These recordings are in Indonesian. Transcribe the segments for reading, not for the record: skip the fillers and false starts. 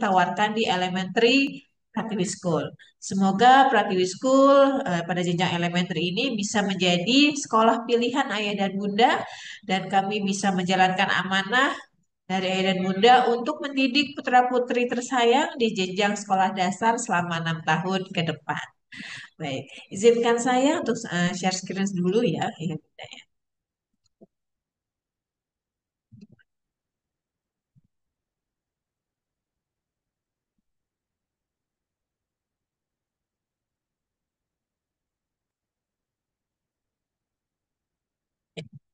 ditawarkan di elementary Pratiwi School. Semoga Pratiwi School pada jenjang elementary ini bisa menjadi sekolah pilihan ayah dan bunda dan kami bisa menjalankan amanah dari ayah dan bunda untuk mendidik putra-putri tersayang di jenjang sekolah dasar selama 6 tahun ke depan. Baik, izinkan saya untuk share screen dulu ya, ayah bunda.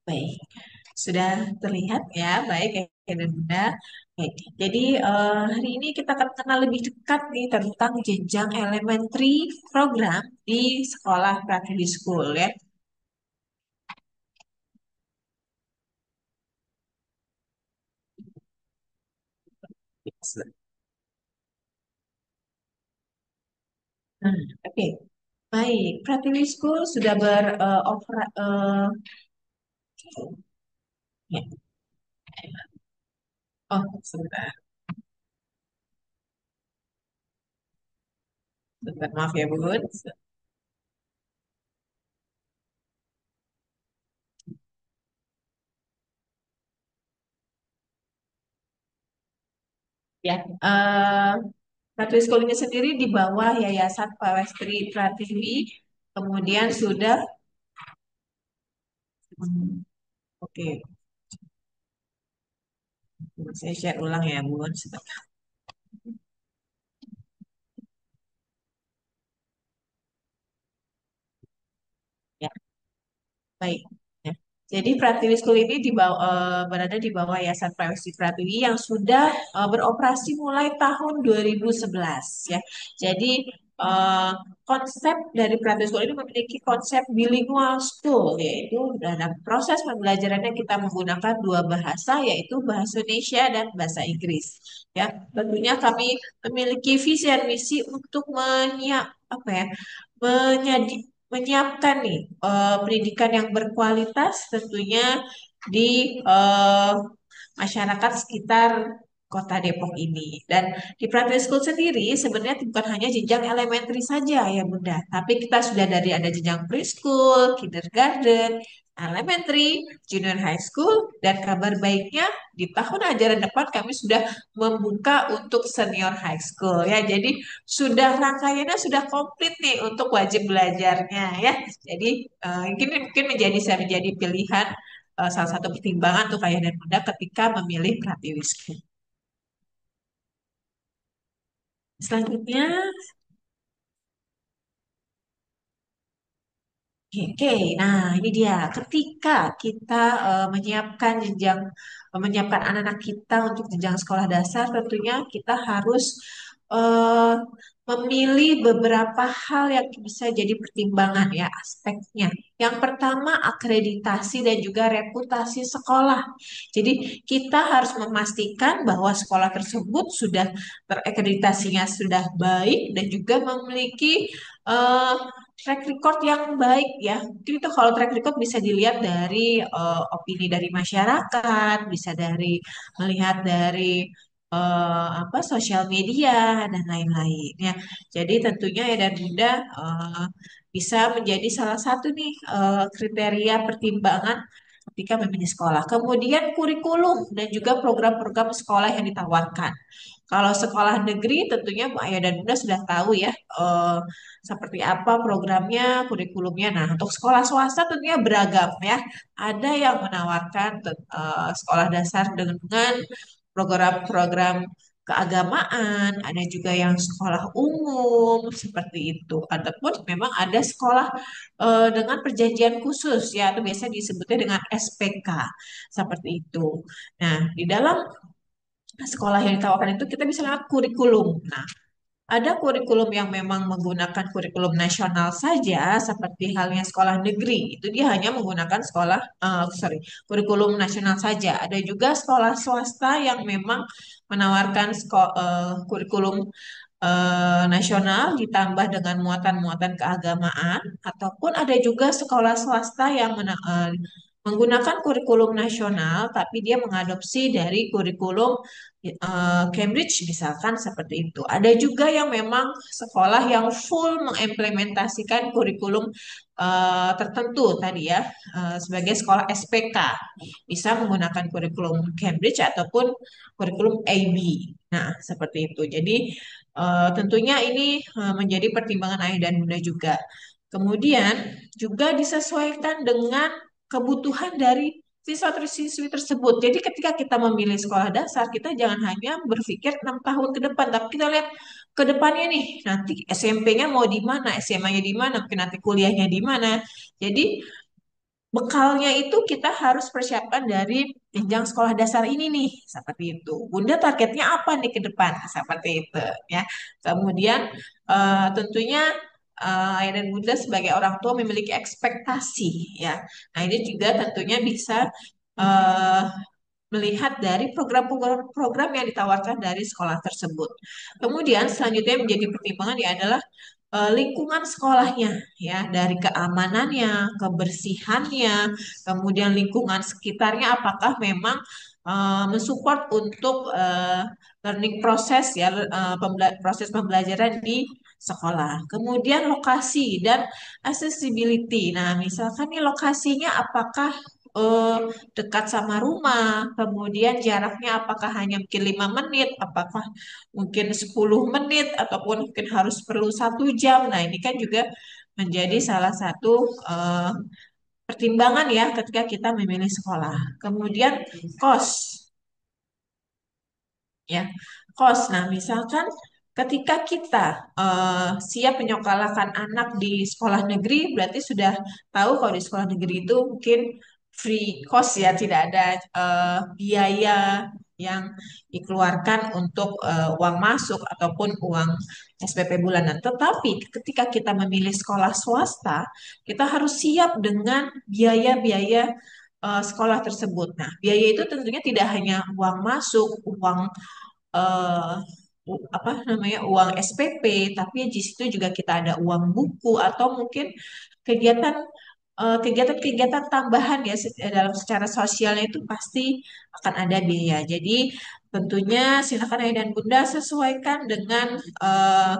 Baik, sudah terlihat ya, baik ayah dan bunda. Baik, jadi hari ini kita akan kenal lebih dekat nih tentang jenjang elementary program di sekolah Pratiwi School ya. Hmm, oke, baik. Pratiwi School sudah ya. Oh, sebentar, sebentar, maaf ya Bun. Ya, Pratiwi School ini sendiri di bawah Yayasan Pawestri Pratiwi, kemudian sudah, hmm, oke, saya share ulang ya Bun. Sebentar. Ya, baik. Ya. Jadi Pratiwi School ini berada di bawah Yayasan Pawestri Pratiwi yang sudah beroperasi mulai tahun 2011 ya. Jadi eh, konsep dari Pratiwi School ini memiliki konsep bilingual school, yaitu dalam proses pembelajarannya kita menggunakan dua bahasa, yaitu bahasa Indonesia dan bahasa Inggris. Ya, tentunya kami memiliki visi dan misi untuk apa ya, menyiapkan nih pendidikan yang berkualitas tentunya di masyarakat sekitar Kota Depok ini. Dan di private school sendiri sebenarnya bukan hanya jenjang elementary saja ya Bunda, tapi kita sudah dari ada jenjang preschool, kindergarten, elementary, junior high school, dan kabar baiknya di tahun ajaran depan kami sudah membuka untuk senior high school ya. Jadi sudah rangkaiannya sudah komplit nih untuk wajib belajarnya ya. Jadi mungkin mungkin bisa menjadi pilihan salah satu pertimbangan untuk ayah dan bunda ketika memilih Pratiwisku. Selanjutnya, oke, nah ini dia. Ketika kita menyiapkan anak-anak kita untuk jenjang sekolah dasar, tentunya kita harus eh, memilih beberapa hal yang bisa jadi pertimbangan ya aspeknya. Yang pertama, akreditasi dan juga reputasi sekolah. Jadi kita harus memastikan bahwa sekolah tersebut sudah terakreditasinya sudah baik dan juga memiliki eh, track record yang baik ya. Mungkin itu kalau track record bisa dilihat dari opini dari masyarakat, bisa melihat dari apa sosial media dan lain-lain ya. Jadi tentunya ya dan Bunda bisa menjadi salah satu nih kriteria pertimbangan ketika memilih sekolah. Kemudian kurikulum dan juga program-program sekolah yang ditawarkan. Kalau sekolah negeri tentunya Bu Ayah dan Bunda sudah tahu ya seperti apa programnya, kurikulumnya. Nah, untuk sekolah swasta tentunya beragam ya. Ada yang menawarkan sekolah dasar dengan program-program keagamaan, ada juga yang sekolah umum seperti itu. Ataupun memang ada sekolah dengan perjanjian khusus ya, atau biasa disebutnya dengan SPK seperti itu. Nah, di dalam sekolah yang ditawarkan itu kita bisa lihat kurikulum. Nah, ada kurikulum yang memang menggunakan kurikulum nasional saja, seperti halnya sekolah negeri. Itu dia hanya menggunakan kurikulum nasional saja. Ada juga sekolah swasta yang memang menawarkan kurikulum nasional ditambah dengan muatan-muatan keagamaan, ataupun ada juga sekolah swasta yang menggunakan kurikulum nasional, tapi dia mengadopsi dari kurikulum Cambridge misalkan seperti itu. Ada juga yang memang sekolah yang full mengimplementasikan kurikulum tertentu tadi ya, sebagai sekolah SPK, bisa menggunakan kurikulum Cambridge ataupun kurikulum AB. Nah, seperti itu. Jadi tentunya ini menjadi pertimbangan ayah dan bunda juga. Kemudian juga disesuaikan dengan kebutuhan dari siswa atau siswi tersebut. Jadi ketika kita memilih sekolah dasar, kita jangan hanya berpikir 6 tahun ke depan, tapi kita lihat ke depannya nih, nanti SMP-nya mau di mana, SMA-nya di mana, mungkin nanti kuliahnya di mana. Jadi bekalnya itu kita harus persiapkan dari jenjang sekolah dasar ini nih, seperti itu. Bunda targetnya apa nih ke depan, seperti itu ya. Kemudian tentunya ayah dan bunda sebagai orang tua memiliki ekspektasi ya. Nah ini juga tentunya bisa eh, melihat dari program-program yang ditawarkan dari sekolah tersebut. Kemudian selanjutnya yang menjadi pertimbangan ya adalah lingkungan sekolahnya ya, dari keamanannya, kebersihannya, kemudian lingkungan sekitarnya apakah memang mensupport untuk learning proses ya, proses pembelajaran di sekolah. Kemudian lokasi dan accessibility. Nah, misalkan nih lokasinya apakah eh, dekat sama rumah, kemudian jaraknya apakah hanya mungkin 5 menit, apakah mungkin 10 menit, ataupun mungkin harus perlu 1 jam. Nah, ini kan juga menjadi salah satu eh, pertimbangan ya ketika kita memilih sekolah. Kemudian kos, ya, kos. Nah, misalkan ketika kita siap menyekolahkan anak di sekolah negeri, berarti sudah tahu kalau di sekolah negeri itu mungkin free cost ya, tidak ada biaya yang dikeluarkan untuk uang masuk ataupun uang SPP bulanan. Tetapi ketika kita memilih sekolah swasta, kita harus siap dengan biaya-biaya sekolah tersebut. Nah, biaya itu tentunya tidak hanya uang masuk, uang eh, apa namanya, uang SPP, tapi di situ juga kita ada uang buku atau mungkin kegiatan kegiatan-kegiatan tambahan ya, dalam secara sosialnya itu pasti akan ada biaya. Jadi tentunya silakan ayah dan bunda sesuaikan dengan eh,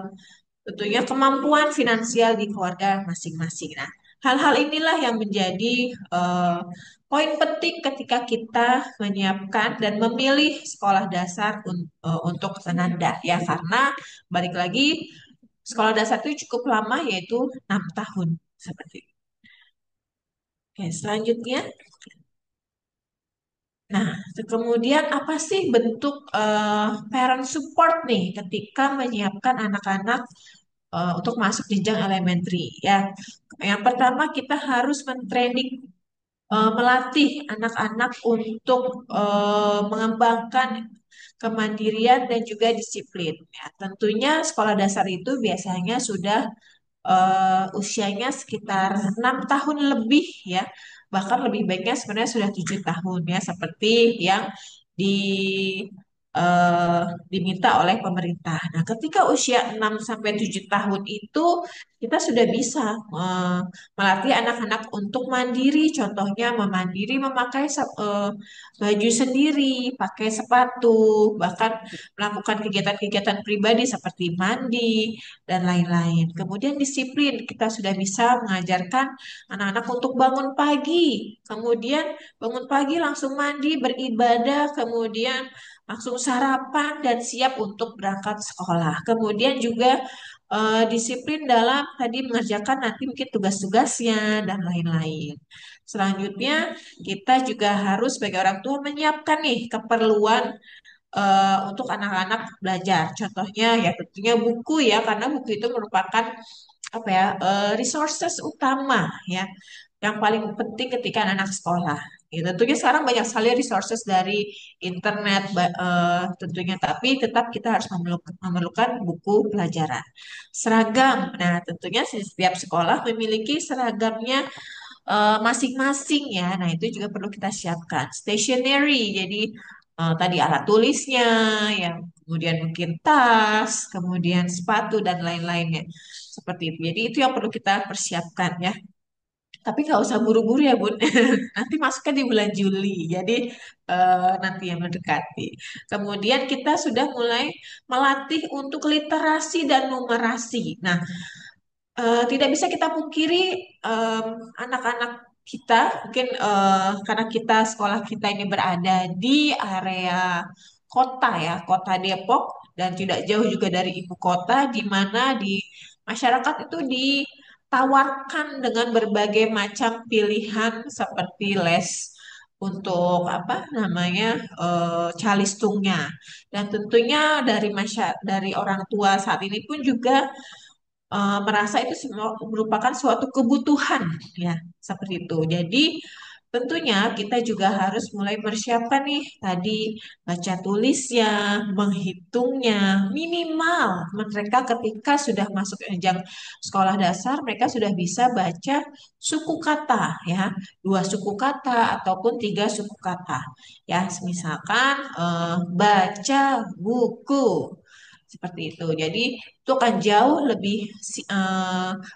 tentunya kemampuan finansial di keluarga masing-masing. Nah, hal-hal inilah yang menjadi eh, poin penting ketika kita menyiapkan dan memilih sekolah dasar untuk Senada ya, karena balik lagi sekolah dasar itu cukup lama, yaitu 6 tahun seperti itu. Oke, selanjutnya, nah, kemudian apa sih bentuk parent support nih ketika menyiapkan anak-anak untuk masuk jenjang elementary ya. Yang pertama kita harus mentraining, melatih anak-anak untuk mengembangkan kemandirian dan juga disiplin. Ya, tentunya sekolah dasar itu biasanya sudah usianya sekitar 6 tahun lebih ya, bahkan lebih baiknya sebenarnya sudah 7 tahun ya, seperti yang di eh, diminta oleh pemerintah. Nah, ketika usia 6 sampai 7 tahun itu kita sudah bisa eh, melatih anak-anak untuk mandiri, contohnya memandiri memakai baju sendiri, pakai sepatu, bahkan melakukan kegiatan-kegiatan pribadi seperti mandi dan lain-lain. Kemudian disiplin, kita sudah bisa mengajarkan anak-anak untuk bangun pagi, kemudian bangun pagi langsung mandi, beribadah, kemudian langsung sarapan dan siap untuk berangkat sekolah. Kemudian juga disiplin dalam tadi mengerjakan nanti mungkin tugas-tugasnya dan lain-lain. Selanjutnya, kita juga harus sebagai orang tua menyiapkan nih keperluan untuk anak-anak belajar. Contohnya ya tentunya buku ya, karena buku itu merupakan apa ya, resources utama ya, yang paling penting ketika anak sekolah. Ya, tentunya sekarang banyak sekali resources dari internet tentunya, tapi tetap kita harus memerlukan buku pelajaran. Seragam, nah tentunya setiap sekolah memiliki seragamnya masing-masing ya. Nah, itu juga perlu kita siapkan. Stationery, jadi tadi alat tulisnya, yang kemudian mungkin tas, kemudian sepatu dan lain-lainnya. Seperti itu. Jadi itu yang perlu kita persiapkan ya. Tapi nggak usah buru-buru ya Bun. Nanti masuknya di bulan Juli. Jadi nanti yang mendekati. Kemudian kita sudah mulai melatih untuk literasi dan numerasi. Nah, tidak bisa kita pungkiri em, anak-anak kita mungkin karena kita sekolah kita ini berada di area kota ya, kota Depok dan tidak jauh juga dari ibu kota di mana di masyarakat itu ditawarkan dengan berbagai macam pilihan seperti les untuk apa namanya calistungnya dan tentunya dari orang tua saat ini pun juga merasa itu semua merupakan suatu kebutuhan ya seperti itu. Jadi tentunya kita juga harus mulai persiapkan nih tadi baca tulisnya, menghitungnya minimal mereka ketika sudah masuk jenjang sekolah dasar mereka sudah bisa baca suku kata ya, dua suku kata ataupun tiga suku kata ya. Misalkan baca buku seperti itu. Jadi itu akan jauh lebih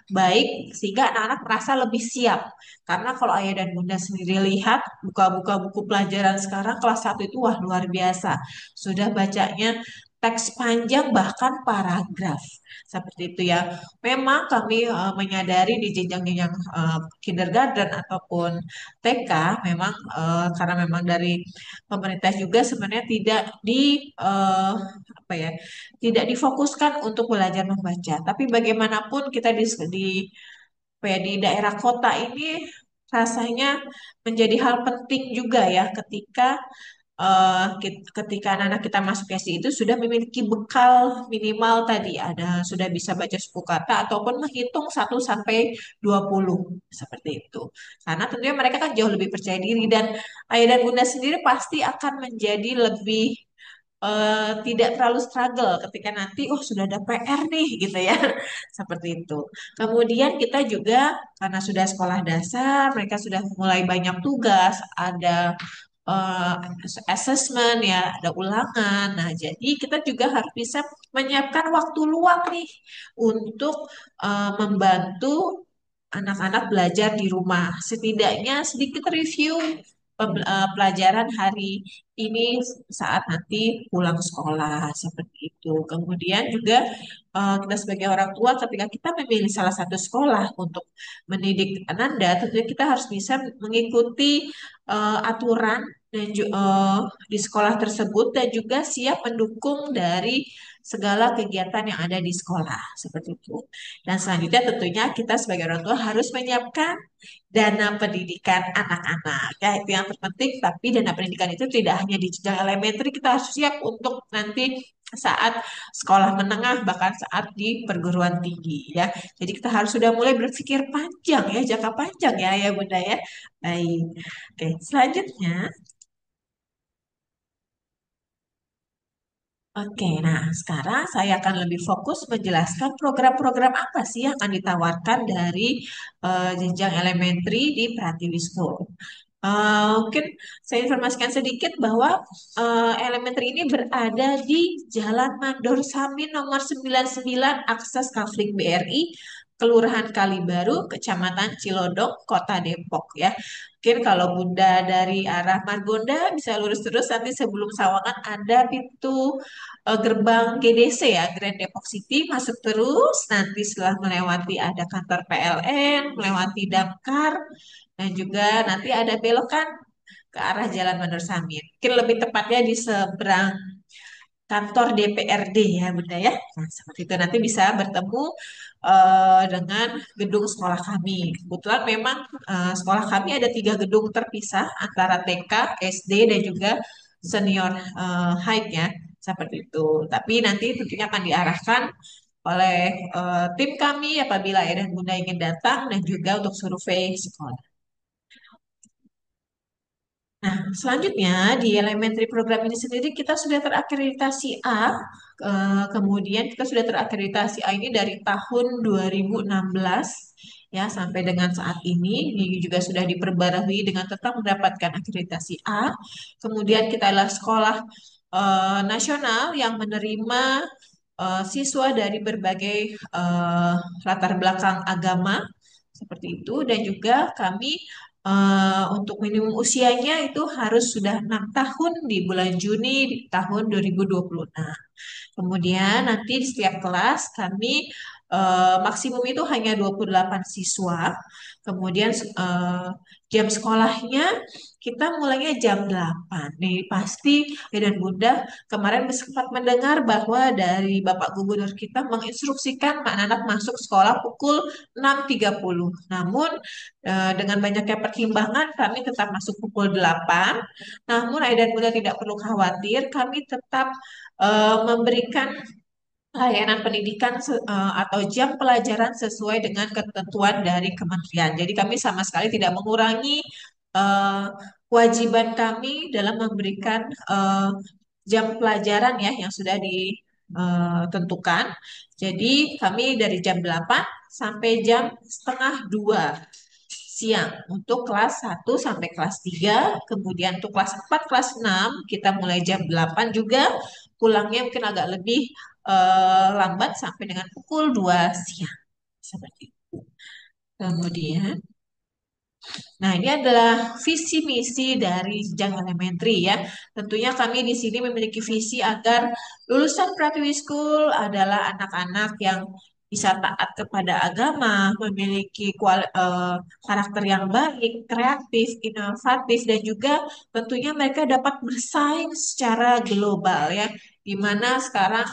baik sehingga anak-anak merasa lebih siap. Karena kalau ayah dan bunda sendiri lihat buka-buka buku pelajaran sekarang kelas satu itu wah luar biasa. Sudah bacanya teks panjang bahkan paragraf. Seperti itu ya. Memang kami menyadari di jenjang-jenjang kindergarten ataupun TK memang karena memang dari pemerintah juga sebenarnya tidak apa ya tidak difokuskan untuk belajar membaca. Tapi bagaimanapun kita di apa ya, di daerah kota ini rasanya menjadi hal penting juga ya ketika anak-anak kita masuk SD itu sudah memiliki bekal minimal tadi ada sudah bisa baca suku kata ataupun menghitung 1 sampai 20 seperti itu. Karena tentunya mereka kan jauh lebih percaya diri dan ayah dan bunda sendiri pasti akan menjadi lebih tidak terlalu struggle ketika nanti oh sudah ada PR nih gitu ya seperti itu. Kemudian kita juga karena sudah sekolah dasar mereka sudah mulai banyak tugas ada eh, assessment ya ada ulangan. Nah jadi kita juga harus bisa menyiapkan waktu luang nih untuk membantu anak-anak belajar di rumah. Setidaknya sedikit review pelajaran hari ini saat nanti pulang sekolah seperti itu. Kemudian juga kita sebagai orang tua ketika kita memilih salah satu sekolah untuk mendidik Ananda, tentunya kita harus bisa mengikuti aturan di sekolah tersebut dan juga siap mendukung dari segala kegiatan yang ada di sekolah seperti itu. Dan selanjutnya tentunya kita sebagai orang tua harus menyiapkan dana pendidikan anak-anak. Ya, itu yang terpenting, tapi dana pendidikan itu tidak hanya di jenjang elementer, kita harus siap untuk nanti saat sekolah menengah, bahkan saat di perguruan tinggi ya. Jadi kita harus sudah mulai berpikir panjang ya, jangka panjang ya Bunda ya. Baik. Oke, selanjutnya Oke, nah sekarang saya akan lebih fokus menjelaskan program-program apa sih yang akan ditawarkan dari jenjang elementary di Pratiwi School. Mungkin saya informasikan sedikit bahwa elementary ini berada di Jalan Mandor Samin nomor 99 akses Kafling BRI, Kelurahan Kalibaru, Kecamatan Cilodong, Kota Depok ya. Mungkin kalau Bunda dari arah Margonda bisa lurus terus nanti sebelum Sawangan ada pintu gerbang GDC ya, Grand Depok City, masuk terus nanti setelah melewati ada kantor PLN, melewati Damkar dan juga nanti ada belokan ke arah Jalan Mandor Samin. Mungkin lebih tepatnya di seberang kantor DPRD ya Bunda ya. Nah, seperti itu nanti bisa bertemu dengan gedung sekolah kami. Kebetulan memang sekolah kami ada 3 gedung terpisah antara TK, SD dan juga senior high ya. Seperti itu. Tapi nanti tentunya akan diarahkan oleh tim kami apabila ayah dan bunda ingin datang dan juga untuk survei sekolah. Nah, selanjutnya di elementary program ini sendiri kita sudah terakreditasi A, kemudian kita sudah terakreditasi A ini dari tahun 2016 ya sampai dengan saat ini juga sudah diperbarui dengan tetap mendapatkan akreditasi A. Kemudian kita adalah sekolah nasional yang menerima siswa dari berbagai latar belakang agama seperti itu. Dan juga kami untuk minimum usianya itu harus sudah 6 tahun di bulan Juni di tahun 2026. Kemudian nanti di setiap kelas kami maksimum itu hanya 28 siswa. Kemudian jam sekolahnya kita mulainya jam 8. Nih pasti Ayah dan Bunda kemarin sempat mendengar bahwa dari Bapak Gubernur kita menginstruksikan anak-anak masuk sekolah pukul 6.30. Namun dengan banyaknya pertimbangan kami tetap masuk pukul 8. Namun Ayah dan Bunda tidak perlu khawatir, kami tetap memberikan layanan pendidikan atau jam pelajaran sesuai dengan ketentuan dari kementerian. Jadi kami sama sekali tidak mengurangi eh, kewajiban kami dalam memberikan jam pelajaran ya yang sudah ditentukan. Jadi kami dari jam 8 sampai jam 1:30 siang untuk kelas 1 sampai kelas 3. Kemudian untuk kelas 4, kelas 6 kita mulai jam 8 juga, pulangnya mungkin agak lebih lambat sampai dengan pukul 2 siang. Seperti itu. Kemudian, nah ini adalah visi misi dari jenjang elementary ya. Tentunya kami di sini memiliki visi agar lulusan Pratwi School adalah anak-anak yang bisa taat kepada agama, memiliki karakter yang baik, kreatif, inovatif, dan juga tentunya mereka dapat bersaing secara global ya. Di mana sekarang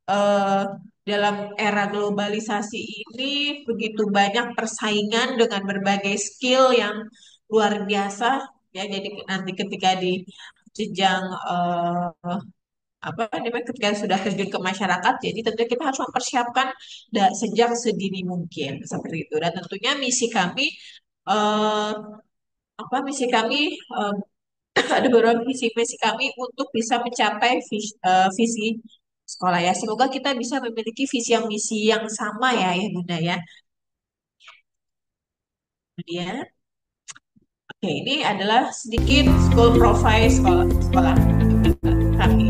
eh, dalam era globalisasi ini begitu banyak persaingan dengan berbagai skill yang luar biasa ya. Jadi nanti ketika di jenjang apa namanya ketika sudah terjun ke masyarakat, jadi tentunya kita harus mempersiapkan sejak sedini mungkin seperti itu. Dan tentunya eh, misi kami eh, ada beberapa visi-misi kami untuk bisa mencapai visi sekolah ya. Semoga kita bisa memiliki visi yang misi yang sama ya, ya Bunda ya. Kemudian, oke ini adalah sedikit school profile sekolah sekolah kami.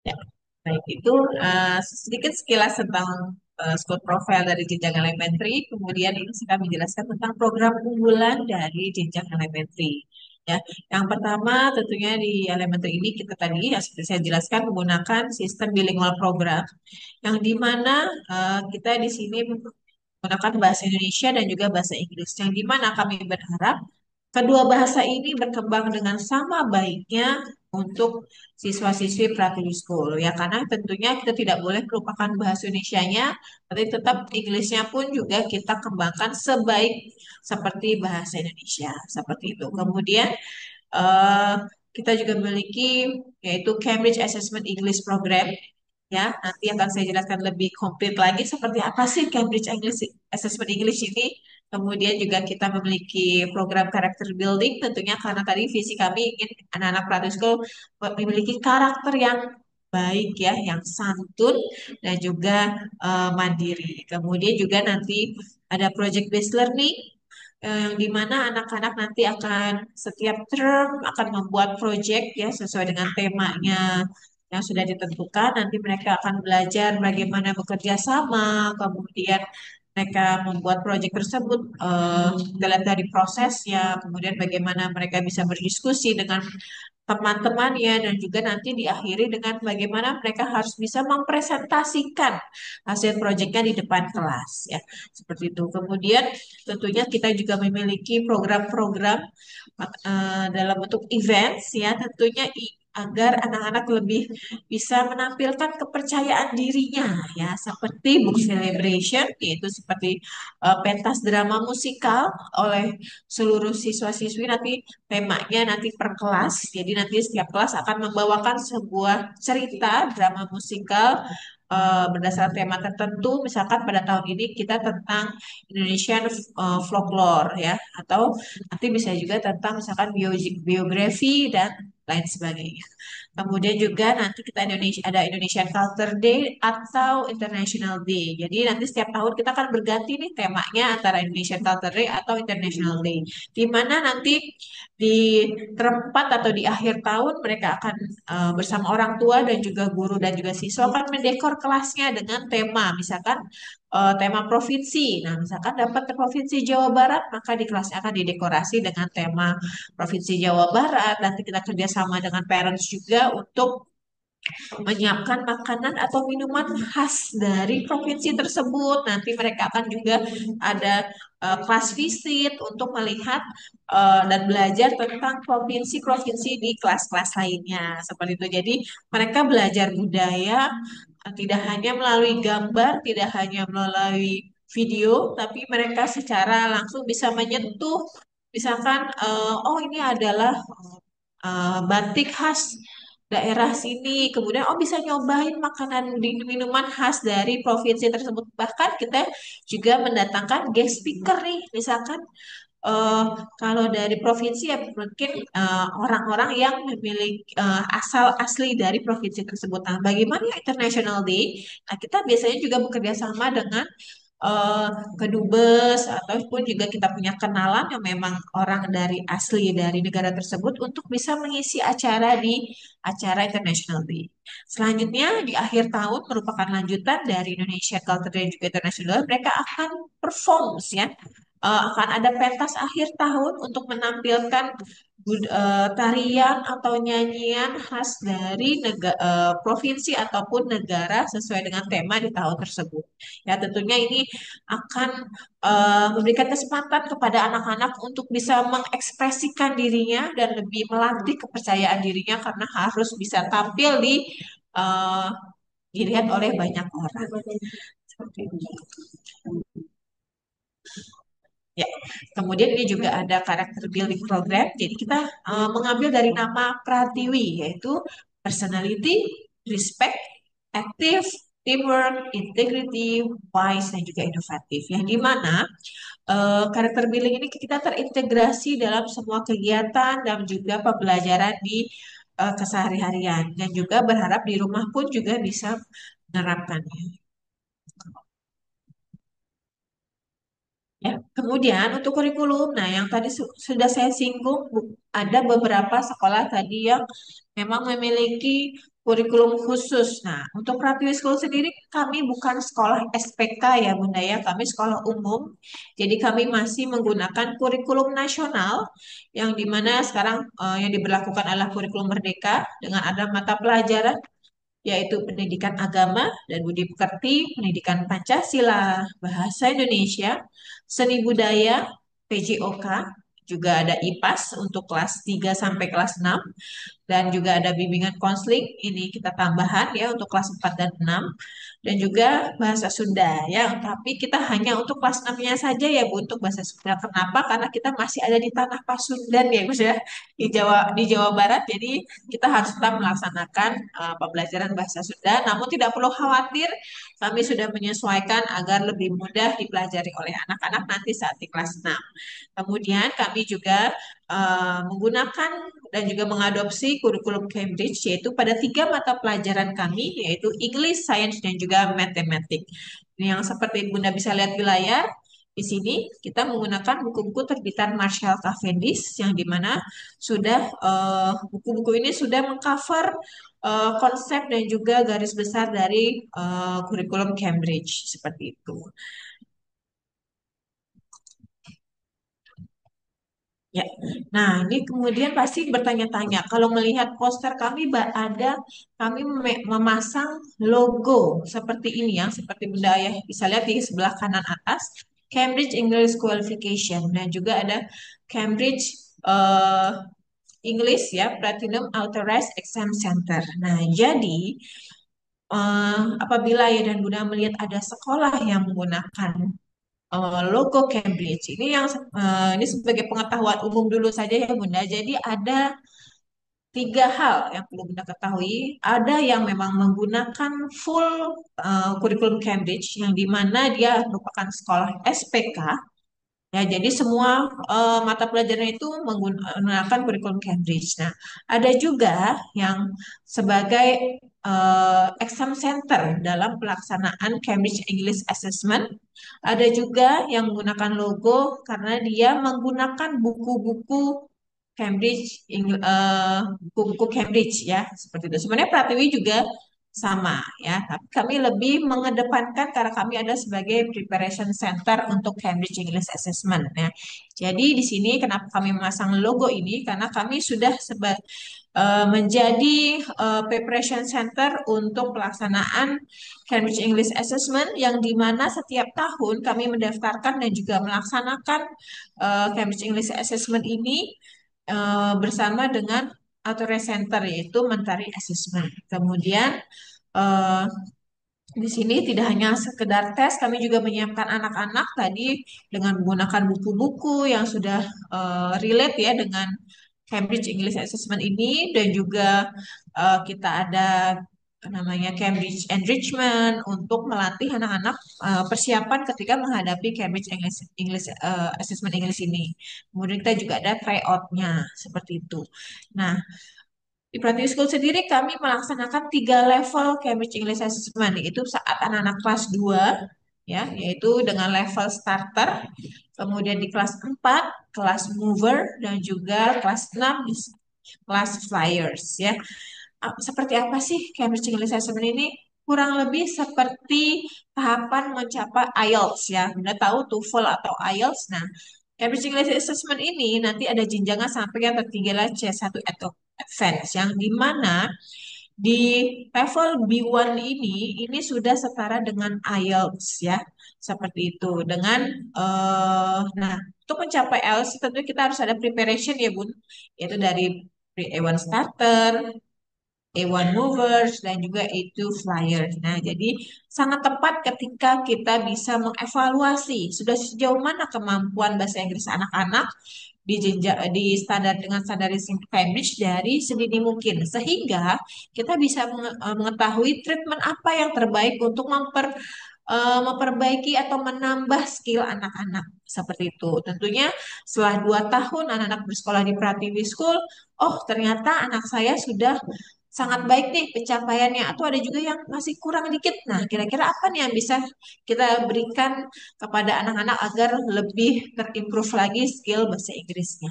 Ya, baik itu sedikit sekilas tentang school profile dari jenjang elementary. Kemudian ini saya menjelaskan tentang program unggulan dari jenjang elementary. Ya, yang pertama tentunya di elementary ini kita tadi ya seperti saya jelaskan menggunakan sistem bilingual program yang di mana kita di sini menggunakan bahasa Indonesia dan juga bahasa Inggris. Yang dimana kami berharap kedua bahasa ini berkembang dengan sama baiknya untuk siswa-siswi Pratuli School ya, karena tentunya kita tidak boleh melupakan bahasa Indonesianya, tapi tetap Inggrisnya pun juga kita kembangkan sebaik seperti bahasa Indonesia seperti itu. Kemudian eh, kita juga memiliki yaitu Cambridge Assessment English Program ya. Nanti akan saya jelaskan lebih komplit lagi seperti apa sih Cambridge English Assessment English ini. Kemudian juga kita memiliki program character building tentunya karena tadi visi kami ingin anak-anak Pratishko memiliki karakter yang baik ya, yang santun dan juga mandiri. Kemudian juga nanti ada project based learning yang dimana anak-anak nanti akan setiap term akan membuat project ya sesuai dengan temanya yang sudah ditentukan. Nanti mereka akan belajar bagaimana bekerja sama, kemudian mereka membuat proyek tersebut, kita lihat dari prosesnya, kemudian bagaimana mereka bisa berdiskusi dengan teman-temannya dan juga nanti diakhiri dengan bagaimana mereka harus bisa mempresentasikan hasil proyeknya di depan kelas ya seperti itu. Kemudian tentunya kita juga memiliki program-program dalam bentuk events ya tentunya agar anak-anak lebih bisa menampilkan kepercayaan dirinya ya seperti book celebration yaitu seperti pentas drama musikal oleh seluruh siswa-siswi nanti temanya nanti per kelas. Jadi nanti setiap kelas akan membawakan sebuah cerita drama musikal berdasarkan tema tertentu. Misalkan pada tahun ini kita tentang Indonesian folklore ya, atau nanti bisa juga tentang misalkan biografi dan lain sebagainya. Kemudian juga nanti kita Indonesia ada Indonesian Culture Day atau International Day. Jadi nanti setiap tahun kita akan berganti nih temanya antara Indonesian Culture Day atau International Day. Di mana nanti di terempat atau di akhir tahun mereka akan bersama orang tua dan juga guru dan juga siswa akan mendekor kelasnya dengan tema, misalkan tema provinsi. Nah, misalkan dapat provinsi Jawa Barat, maka di kelasnya akan didekorasi dengan tema provinsi Jawa Barat. Nanti kita kerjasama dengan parents juga untuk menyiapkan makanan atau minuman khas dari provinsi tersebut. Nanti mereka akan juga ada kelas visit untuk melihat dan belajar tentang provinsi-provinsi di kelas-kelas lainnya. Seperti itu. Jadi mereka belajar budaya tidak hanya melalui gambar, tidak hanya melalui video, tapi mereka secara langsung bisa menyentuh, misalkan, oh ini adalah batik khas daerah sini. Kemudian oh bisa nyobain makanan di minuman khas dari provinsi tersebut. Bahkan kita juga mendatangkan guest speaker nih, misalkan eh, kalau dari provinsi ya mungkin orang-orang yang memiliki asal asli dari provinsi tersebut. Nah, bagaimana International Day? Nah, kita biasanya juga bekerja sama dengan eh, kedubes ataupun juga kita punya kenalan yang memang orang dari asli dari negara tersebut untuk bisa mengisi acara di acara International Day. Selanjutnya di akhir tahun merupakan lanjutan dari Indonesia Culture dan juga International, mereka akan performs ya. Akan ada pentas akhir tahun untuk menampilkan tarian atau nyanyian khas dari provinsi ataupun negara sesuai dengan tema di tahun tersebut. Ya, tentunya ini akan memberikan kesempatan kepada anak-anak untuk bisa mengekspresikan dirinya dan lebih melatih kepercayaan dirinya karena harus bisa tampil uh, dilihat oleh banyak orang. Seperti itu. Ya, kemudian ini juga ada karakter building program. Jadi kita mengambil dari nama Pratiwi, yaitu personality, respect, active, teamwork, integrity, wise, dan juga inovatif. Yang dimana karakter building ini kita terintegrasi dalam semua kegiatan dan juga pembelajaran di kesehari-harian. Dan juga berharap di rumah pun juga bisa menerapkannya. Ya, kemudian untuk kurikulum, nah yang tadi sudah saya singgung, ada beberapa sekolah tadi yang memang memiliki kurikulum khusus. Nah, untuk Pratiwi School sendiri, kami bukan sekolah SPK ya Bunda ya, kami sekolah umum. Jadi kami masih menggunakan kurikulum nasional, yang dimana sekarang yang diberlakukan adalah kurikulum merdeka dengan ada mata pelajaran yaitu pendidikan agama dan budi pekerti, pendidikan Pancasila, bahasa Indonesia, seni budaya, PJOK, juga ada IPAS untuk kelas 3 sampai kelas 6 dan juga ada bimbingan konseling ini kita tambahan ya untuk kelas 4 dan 6 dan juga bahasa Sunda ya tapi kita hanya untuk kelas 6-nya saja ya Bu untuk bahasa Sunda kenapa karena kita masih ada di tanah Pasundan ya Gus ya di Jawa Barat jadi kita harus tetap melaksanakan pembelajaran bahasa Sunda namun tidak perlu khawatir kami sudah menyesuaikan agar lebih mudah dipelajari oleh anak-anak nanti saat di kelas 6. Kemudian kami juga menggunakan dan juga mengadopsi kurikulum Cambridge yaitu pada tiga mata pelajaran kami yaitu English, Science, dan juga Matematik. Ini yang seperti Bunda bisa lihat di layar. Di sini kita menggunakan buku-buku terbitan Marshall Cavendish yang dimana sudah buku-buku ini sudah mengcover konsep dan juga garis besar dari kurikulum Cambridge seperti itu. Ya, nah ini kemudian pasti bertanya-tanya, kalau melihat poster kami ada kami memasang logo seperti ini yang seperti benda ya bisa lihat di sebelah kanan atas Cambridge English Qualification dan juga ada Cambridge eh, English ya Platinum Authorized Exam Center. Nah jadi apabila ya dan Bunda melihat ada sekolah yang menggunakan logo Cambridge. Ini sebagai pengetahuan umum dulu saja ya Bunda. Jadi ada tiga hal yang perlu Bunda ketahui. Ada yang memang menggunakan full kurikulum Cambridge yang di mana dia merupakan sekolah SPK. Ya, jadi semua mata pelajaran itu menggunakan kurikulum Cambridge. Nah, ada juga yang sebagai exam center dalam pelaksanaan Cambridge English Assessment. Ada juga yang menggunakan logo karena dia menggunakan buku-buku Cambridge, buku-buku Cambridge ya, seperti itu. Sebenarnya Pratiwi juga sama ya, tapi kami lebih mengedepankan karena kami ada sebagai preparation center untuk Cambridge English Assessment ya. Jadi di sini kenapa kami memasang logo ini karena kami sudah menjadi preparation center untuk pelaksanaan Cambridge English Assessment yang di mana setiap tahun kami mendaftarkan dan juga melaksanakan Cambridge English Assessment ini bersama dengan Authorized Center yaitu Mentari Assessment. Kemudian eh, di sini tidak hanya sekedar tes, kami juga menyiapkan anak-anak tadi dengan menggunakan buku-buku yang sudah relate ya dengan Cambridge English Assessment ini dan juga kita ada namanya Cambridge Enrichment untuk melatih anak-anak persiapan ketika menghadapi Cambridge English Assessment English ini. Kemudian kita juga ada tryout-nya seperti itu. Nah, di Pratiwi School sendiri kami melaksanakan tiga level Cambridge English Assessment, yaitu saat anak-anak kelas 2, ya, yaitu dengan level starter, kemudian di kelas 4, kelas mover, dan juga kelas 6, di kelas flyers, ya. Seperti apa sih Cambridge English Assessment ini? Kurang lebih seperti tahapan mencapai IELTS, ya. Anda tahu TOEFL atau IELTS, nah, Cambridge English Assessment ini nanti ada jenjangnya sampai yang tertinggi adalah C1 atau Advance yang dimana di level B1 ini sudah setara dengan IELTS ya seperti itu dengan nah untuk mencapai IELTS tentu kita harus ada preparation ya Bun yaitu dari A1 starter A1 movers dan juga A2 flyers. Nah, jadi sangat tepat ketika kita bisa mengevaluasi sudah sejauh mana kemampuan bahasa Inggris anak-anak di standar dengan standarisasi Cambridge dari sedini mungkin sehingga kita bisa mengetahui treatment apa yang terbaik untuk memperbaiki atau menambah skill anak-anak seperti itu. Tentunya setelah 2 tahun anak-anak bersekolah di Pratiwi School, oh ternyata anak saya sudah sangat baik nih pencapaiannya atau ada juga yang masih kurang dikit. Nah, kira-kira apa nih yang bisa kita berikan kepada anak-anak agar lebih terimprove lagi skill bahasa Inggrisnya.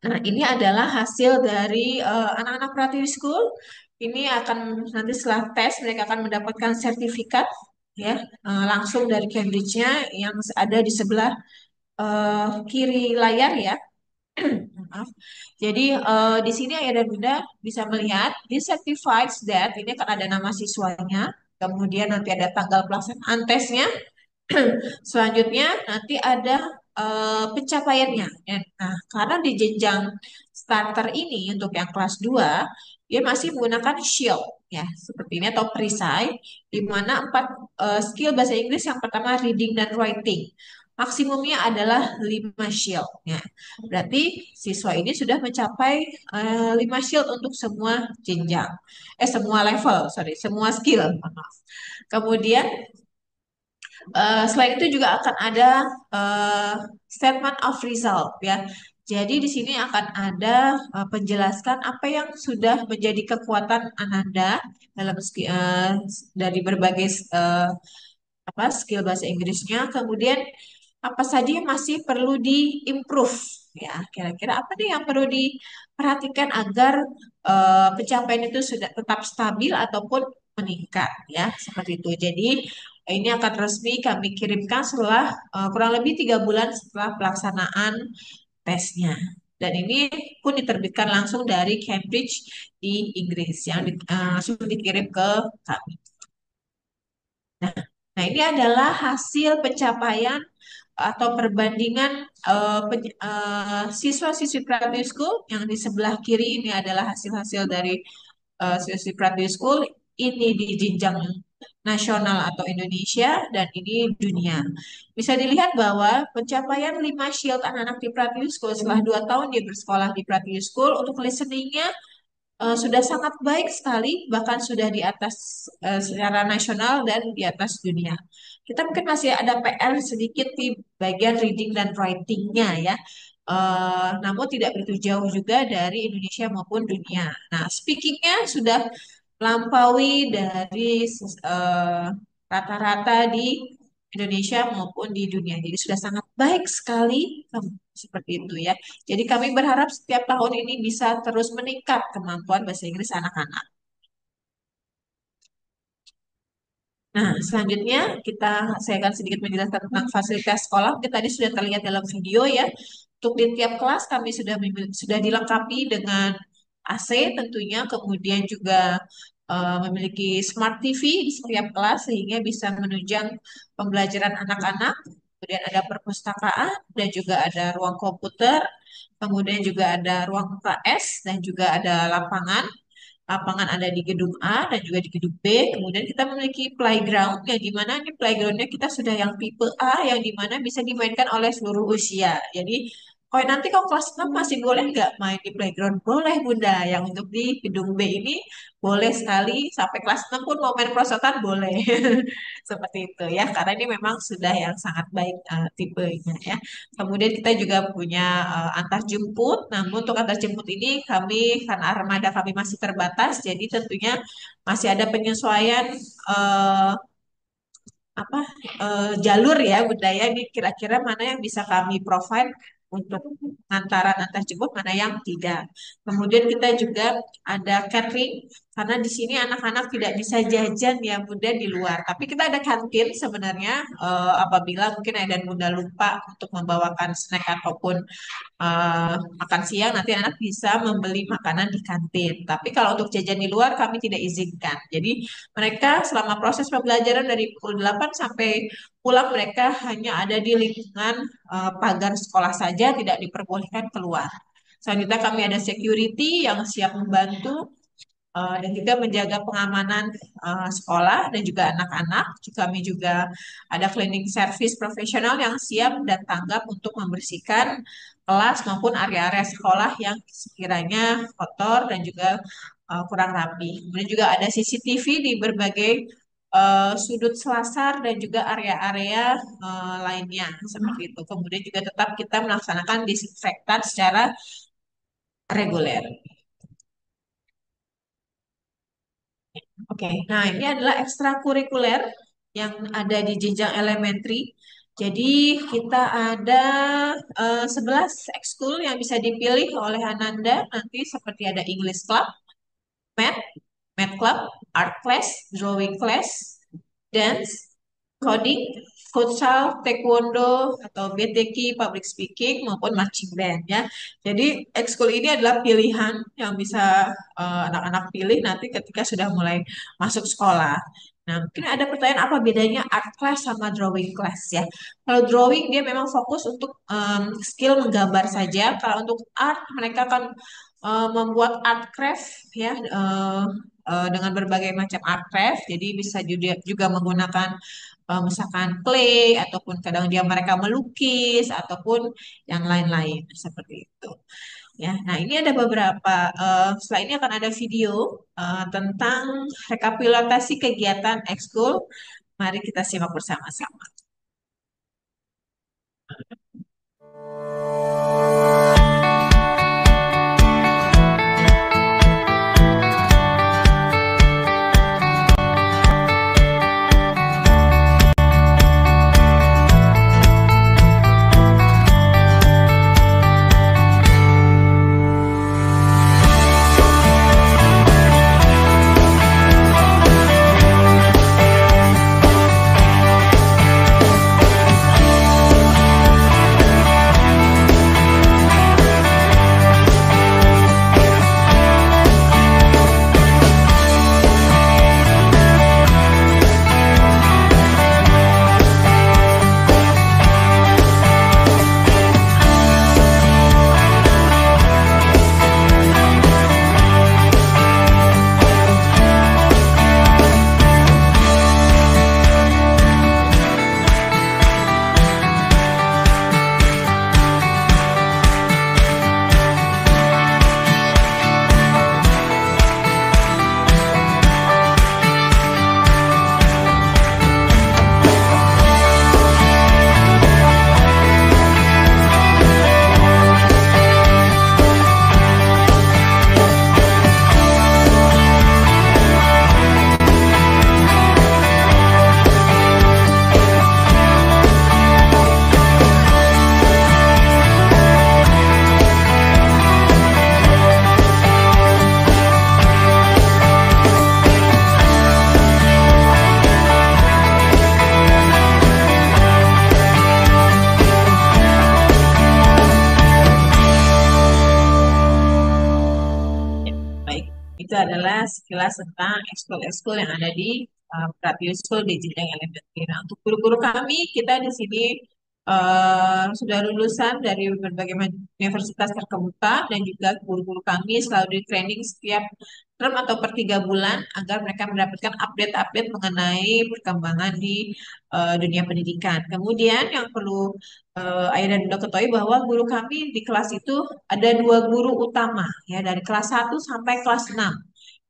Nah, ini adalah hasil dari anak-anak Pratiwi School. Ini akan nanti setelah tes mereka akan mendapatkan sertifikat ya langsung dari Cambridge-nya yang ada di sebelah kiri layar ya. Maaf. Jadi di sini ayah dan bunda bisa melihat this certifies that ini akan ada nama siswanya, kemudian nanti ada tanggal pelaksanaan tesnya. Selanjutnya nanti ada pencapaiannya. Ya. Nah, karena di jenjang starter ini untuk yang kelas 2 dia masih menggunakan shield ya, seperti ini atau perisai di mana empat skill bahasa Inggris yang pertama reading dan writing. Maksimumnya adalah 5 shield ya. Berarti siswa ini sudah mencapai 5 shield untuk semua jenjang. Semua level, sorry, semua skill. Maaf. Kemudian selain itu juga akan ada eh, statement of result ya. Jadi di sini akan ada penjelasan apa yang sudah menjadi kekuatan Ananda dalam dari berbagai apa skill bahasa Inggrisnya. Kemudian apa saja yang masih perlu diimprove ya. Kira-kira apa nih yang perlu diperhatikan agar pencapaian itu sudah tetap stabil ataupun meningkat ya seperti itu. Jadi ini akan resmi kami kirimkan setelah kurang lebih 3 bulan setelah pelaksanaan tesnya. Dan ini pun diterbitkan langsung dari Cambridge di Inggris yang langsung dikirim ke kami. Nah, ini adalah hasil pencapaian atau perbandingan siswa-siswi Private School yang di sebelah kiri ini adalah hasil-hasil dari siswi Private School ini di jenjang nasional atau Indonesia dan ini dunia. Bisa dilihat bahwa pencapaian 5 shield anak-anak di Private School setelah 2 tahun dia bersekolah di Private School untuk listeningnya sudah sangat baik sekali, bahkan sudah di atas secara nasional dan di atas dunia. Kita mungkin masih ada PR sedikit di bagian reading dan writing-nya ya. Namun tidak begitu jauh juga dari Indonesia maupun dunia. Nah, speaking-nya sudah melampaui dari rata-rata di Indonesia maupun di dunia. Jadi sudah sangat baik sekali seperti itu ya. Jadi kami berharap setiap tahun ini bisa terus meningkat kemampuan bahasa Inggris anak-anak. Nah, selanjutnya saya akan sedikit menjelaskan tentang fasilitas sekolah. Mungkin tadi sudah terlihat dalam video ya. Untuk di tiap kelas kami sudah dilengkapi dengan AC tentunya, kemudian juga memiliki smart TV di setiap kelas sehingga bisa menunjang pembelajaran anak-anak. Kemudian ada perpustakaan dan juga ada ruang komputer, kemudian juga ada ruang UKS dan juga ada lapangan. Lapangan ada di gedung A dan juga di gedung B. Kemudian kita memiliki playground yang dimana ini playgroundnya kita sudah yang tipe A yang dimana bisa dimainkan oleh seluruh usia. Jadi kalau kelas 6 masih boleh nggak main di playground? Boleh Bunda. Yang untuk di gedung B ini boleh sekali sampai kelas 6 pun mau main prosotan boleh. Seperti itu ya. Karena ini memang sudah yang sangat baik tipenya ya. Kemudian kita juga punya antar jemput. Namun untuk antar jemput ini karena armada kami masih terbatas, jadi tentunya masih ada penyesuaian eh, apa jalur ya budaya ini kira-kira mana yang bisa kami provide untuk antaran antar jemput mana yang tidak. Kemudian kita juga ada catering karena di sini anak-anak tidak bisa jajan ya Bunda di luar. Tapi kita ada kantin sebenarnya apabila mungkin ayah dan Bunda lupa untuk membawakan snack ataupun makan siang nanti anak bisa membeli makanan di kantin. Tapi kalau untuk jajan di luar kami tidak izinkan. Jadi mereka selama proses pembelajaran dari pukul 8 sampai pulang mereka hanya ada di lingkungan pagar sekolah saja, tidak diperbolehkan keluar. Selanjutnya kami ada security yang siap membantu dan juga menjaga pengamanan sekolah dan juga anak-anak. Kami juga ada cleaning service profesional yang siap dan tanggap untuk membersihkan kelas maupun area-area sekolah yang sekiranya kotor dan juga kurang rapi. Kemudian juga ada CCTV di berbagai sudut selasar dan juga area-area lainnya seperti itu. Kemudian juga tetap kita melaksanakan disinfektan secara reguler. Oke, nah ini adalah ekstrakurikuler yang ada di jenjang elementary. Jadi kita ada 11 ekskul yang bisa dipilih oleh Ananda nanti seperti ada English Club, Math, Math Club, Art Class, Drawing Class, Dance, Coding, futsal, taekwondo, atau BTQ, public speaking, maupun marching band ya. Jadi ekskul ini adalah pilihan yang bisa anak-anak pilih nanti ketika sudah mulai masuk sekolah. Nah, mungkin ada pertanyaan apa bedanya art class sama drawing class ya. Kalau drawing dia memang fokus untuk skill menggambar saja. Kalau untuk art mereka akan membuat art craft ya dengan berbagai macam art craft. Jadi bisa juga menggunakan misalkan clay ataupun kadang dia mereka melukis ataupun yang lain-lain seperti itu. Ya, nah ini ada beberapa. Setelah ini akan ada video tentang rekapitulasi kegiatan ekskul. Mari kita simak bersama-sama. Baik, itu adalah sekilas tentang ekskul-ekskul yang ada di Pratiwi School di jenjang elementary. Nah, untuk guru-guru kami, kita di sini sudah lulusan dari berbagai universitas terkemuka dan juga guru-guru kami selalu di training setiap term atau per 3 bulan agar mereka mendapatkan update-update mengenai perkembangan di dunia pendidikan. Kemudian yang perlu Ayah dan Bunda ketahui bahwa guru kami di kelas itu ada 2 guru utama ya dari kelas 1 sampai kelas 6.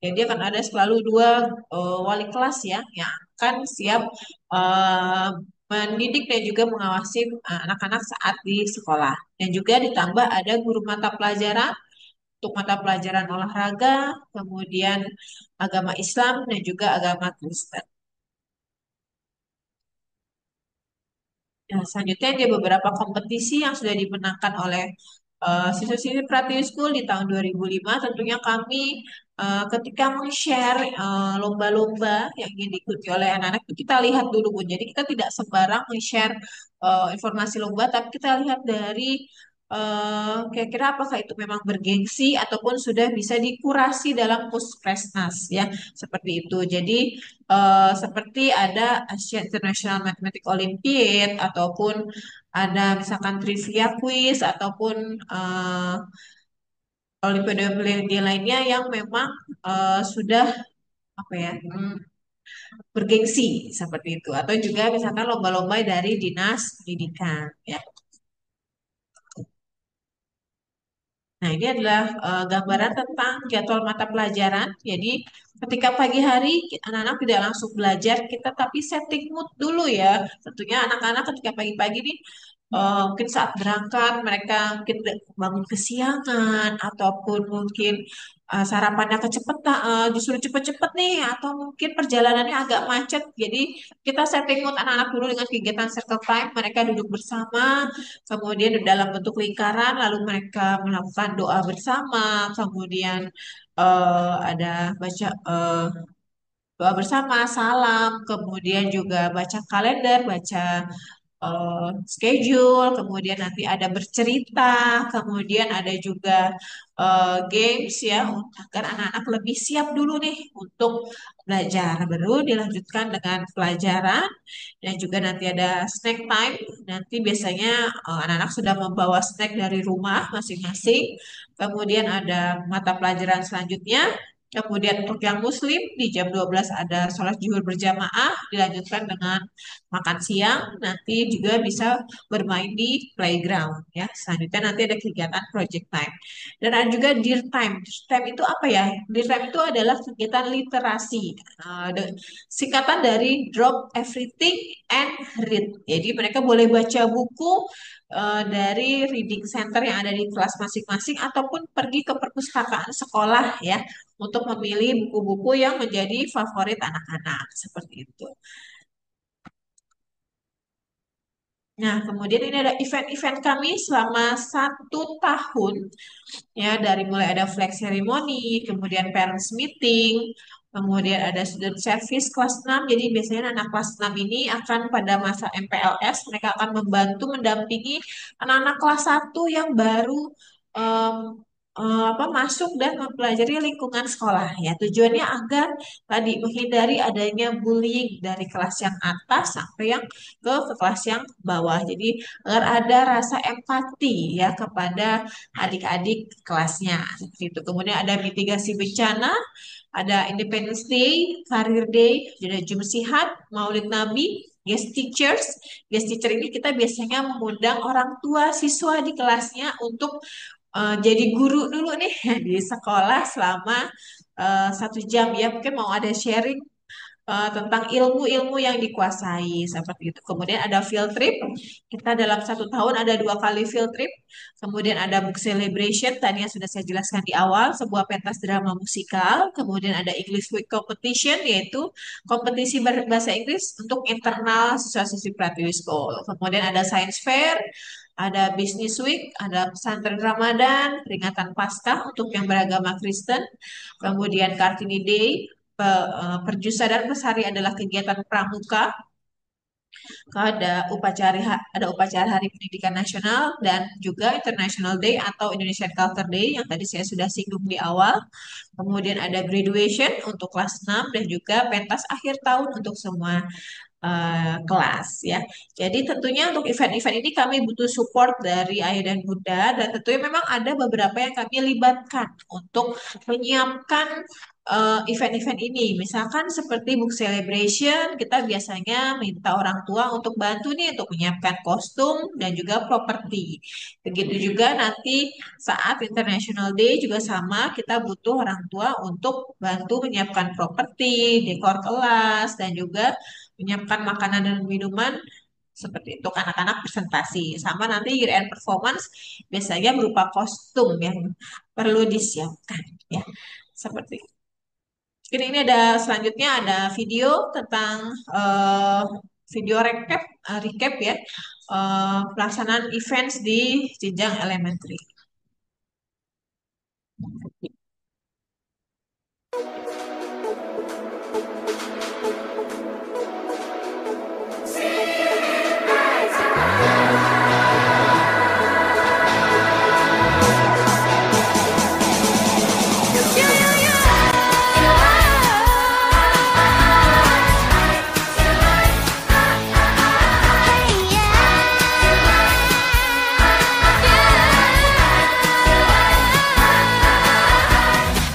Jadi akan ada selalu 2 wali kelas ya yang akan siap eh, mendidik dan juga mengawasi anak-anak saat di sekolah. Dan juga ditambah ada guru mata pelajaran untuk mata pelajaran olahraga, kemudian agama Islam dan juga agama Kristen. Nah, selanjutnya ada beberapa kompetisi yang sudah dimenangkan oleh siswa-siswi Pratiwi School di tahun 2005. Tentunya kami ketika meng-share lomba-lomba yang ingin diikuti oleh anak-anak itu kita lihat dulu Bu. Jadi kita tidak sembarang meng-share informasi lomba, tapi kita lihat dari kira-kira apakah itu memang bergengsi ataupun sudah bisa dikurasi dalam Puskesmas ya seperti itu. Jadi seperti ada Asia International Mathematics Olympiad ataupun ada misalkan trivia quiz ataupun olimpiade lainnya yang memang sudah apa ya bergengsi seperti itu atau juga misalkan lomba-lomba dari dinas pendidikan ya. Nah, ini adalah gambaran tentang jadwal mata pelajaran. Jadi, ketika pagi hari anak-anak tidak langsung belajar, kita tapi setting mood dulu ya. Tentunya anak-anak ketika pagi-pagi nih mungkin saat berangkat mereka mungkin bangun kesiangan ataupun mungkin sarapannya kecepatan, justru cepet-cepet nih atau mungkin perjalanannya agak macet. Jadi kita setting mood anak-anak dulu dengan kegiatan circle time. Mereka duduk bersama, kemudian dalam bentuk lingkaran, lalu mereka melakukan doa bersama, kemudian ada baca doa bersama, salam, kemudian juga baca kalender, baca schedule, kemudian nanti ada bercerita, kemudian ada juga games ya, agar anak-anak lebih siap dulu nih untuk belajar. Baru dilanjutkan dengan pelajaran dan juga nanti ada snack time. Nanti biasanya anak-anak sudah membawa snack dari rumah masing-masing. Kemudian ada mata pelajaran selanjutnya. Kemudian untuk yang muslim di jam 12 ada sholat zuhur berjamaah, dilanjutkan dengan makan siang, nanti juga bisa bermain di playground ya. Selanjutnya nanti ada kegiatan project time. Dan ada juga Dear Time. Dear Time itu apa ya? Dear Time itu adalah kegiatan literasi. Singkatan dari Drop Everything and Read. Jadi mereka boleh baca buku dari reading center yang ada di kelas masing-masing ataupun pergi ke perpustakaan sekolah ya untuk memilih buku-buku yang menjadi favorit anak-anak seperti itu. Nah, kemudian ini ada event-event kami selama 1 tahun ya, dari mulai ada flag ceremony, kemudian parents meeting, kemudian ada student service kelas 6. Jadi biasanya anak kelas 6 ini akan pada masa MPLS mereka akan membantu mendampingi anak-anak kelas 1 yang baru em, masuk dan mempelajari lingkungan sekolah ya. Tujuannya agar tadi menghindari adanya bullying dari kelas yang atas sampai yang ke kelas yang bawah. Jadi agar ada rasa empati ya kepada adik-adik kelasnya seperti itu. Kemudian ada mitigasi bencana, ada Independence Day, Career Day, ada Jumsihat, Maulid Nabi, guest teachers. Guest teacher ini kita biasanya mengundang orang tua siswa di kelasnya untuk jadi guru dulu nih di sekolah selama 1 jam ya. Mungkin mau ada sharing tentang ilmu-ilmu yang dikuasai seperti itu. Kemudian ada field trip. Kita dalam 1 tahun ada 2 kali field trip. Kemudian ada book celebration. Tadi yang sudah saya jelaskan di awal, sebuah pentas drama musikal. Kemudian ada English Week Competition, yaitu kompetisi bahasa Inggris untuk internal siswa-siswi Pratiwi School. Kemudian ada Science Fair. Ada Business Week, ada pesantren Ramadan, peringatan Paskah untuk yang beragama Kristen, kemudian Kartini Day, Perjusa dan Pesari adalah kegiatan pramuka, ada upacara Hari Pendidikan Nasional dan juga International Day atau Indonesian Culture Day yang tadi saya sudah singgung di awal. Kemudian ada graduation untuk kelas 6 dan juga pentas akhir tahun untuk semua kelas ya. Jadi tentunya untuk event-event ini kami butuh support dari ayah dan bunda dan tentunya memang ada beberapa yang kami libatkan untuk menyiapkan event-event ini. Misalkan seperti book celebration, kita biasanya minta orang tua untuk bantu nih untuk menyiapkan kostum dan juga properti. Begitu juga nanti saat International Day juga sama, kita butuh orang tua untuk bantu menyiapkan properti, dekor kelas, dan juga menyiapkan makanan dan minuman seperti itu anak-anak presentasi. Sama nanti year end performance biasanya berupa kostum yang perlu disiapkan ya. Seperti itu. Mungkin ini ada selanjutnya ada video tentang eh, video recap ya, pelaksanaan events di jenjang elementary.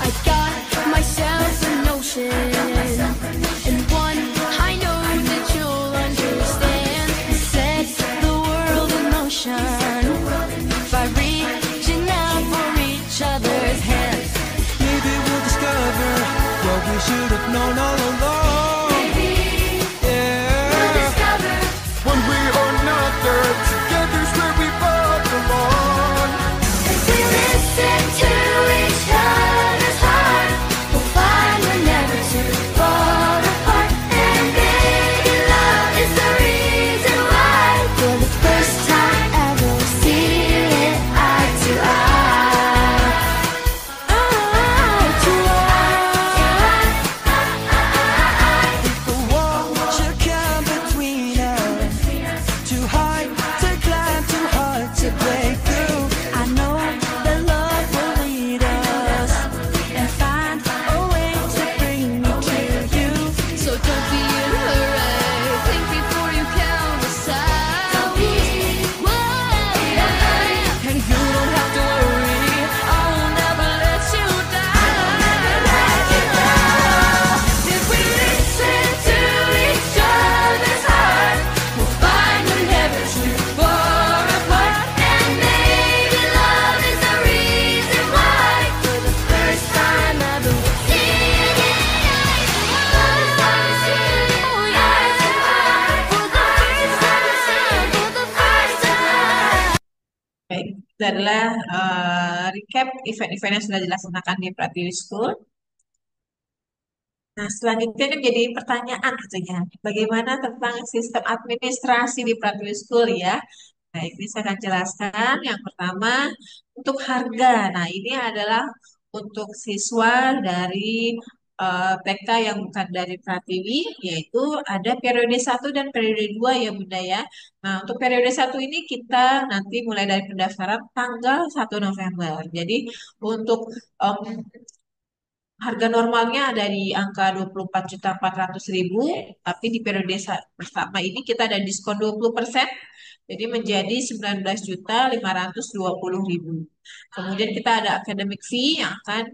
I got myself a notion, and one I know that you'll understand. Set the world in motion by reaching out for each other's hands. Maybe we'll discover what we should have known all along. Maybe we'll Yeah. discover One way or another, together's where we both belong. if we listen to each other's heart, we'll find we're never to fall apart. And baby, love is the reason why, for the first time ever, see it eye to eye. Eye to eye. Baik, itu adalah recap event-event yang sudah dilaksanakan di Pratiwi School. Nah, selanjutnya kan jadi pertanyaan katanya, bagaimana tentang sistem administrasi di Pratiwi School ya? Nah, ini saya akan jelaskan. Yang pertama, untuk harga. Nah, ini adalah untuk siswa dari TK yang bukan dari Pratiwi, yaitu ada periode satu dan periode 2 ya Bunda ya. Nah, untuk periode satu ini kita nanti mulai dari pendaftaran tanggal 1 November. Jadi, untuk em, harga normalnya ada di angka 24.400.000, tapi di periode pertama ini kita ada diskon 20%, jadi menjadi 19.520.000. Kemudian kita ada academic fee yang akan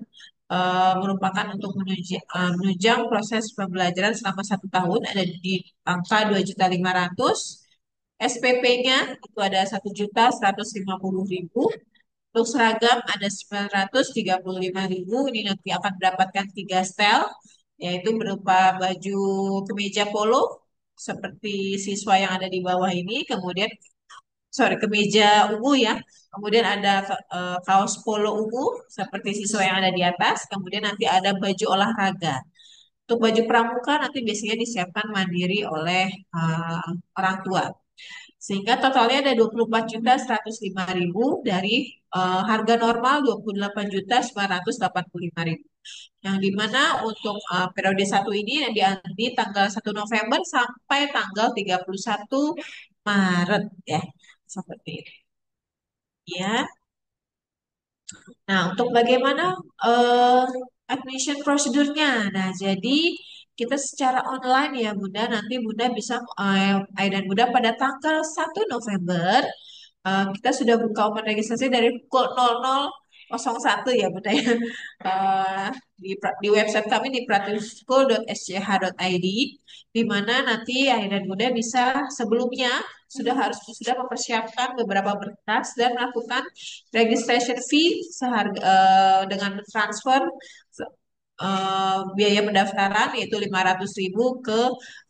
merupakan untuk menunjang proses pembelajaran selama 1 tahun, ada di angka 2.500.000. SPP-nya itu ada 1.150.000. Untuk seragam ada 935.000. Ini nanti akan mendapatkan 3 style, yaitu berupa baju kemeja polo seperti siswa yang ada di bawah ini, kemudian sorry kemeja ungu ya, kemudian ada kaos polo ungu seperti siswa yang ada di atas, kemudian nanti ada baju olahraga. Untuk baju pramuka nanti biasanya disiapkan mandiri oleh orang tua. Sehingga totalnya ada 24.105.000 dari harga normal 28.985.000. Yang dimana untuk periode satu ini yang di tanggal 1 November sampai tanggal 31 Maret ya. Seperti ini. Ya. Nah, untuk bagaimana eh, admission prosedurnya? Nah, jadi kita secara online ya Bunda, nanti Bunda bisa, dan Bunda pada tanggal 1 November, kita sudah buka open registrasi dari pukul 00.01 ya Bunda ya. Eh, di website kami di prativischool.sch.id, di mana nanti Ayah dan Bunda bisa sebelumnya sudah mempersiapkan beberapa berkas dan melakukan registration fee dengan transfer biaya pendaftaran yaitu 500.000 ke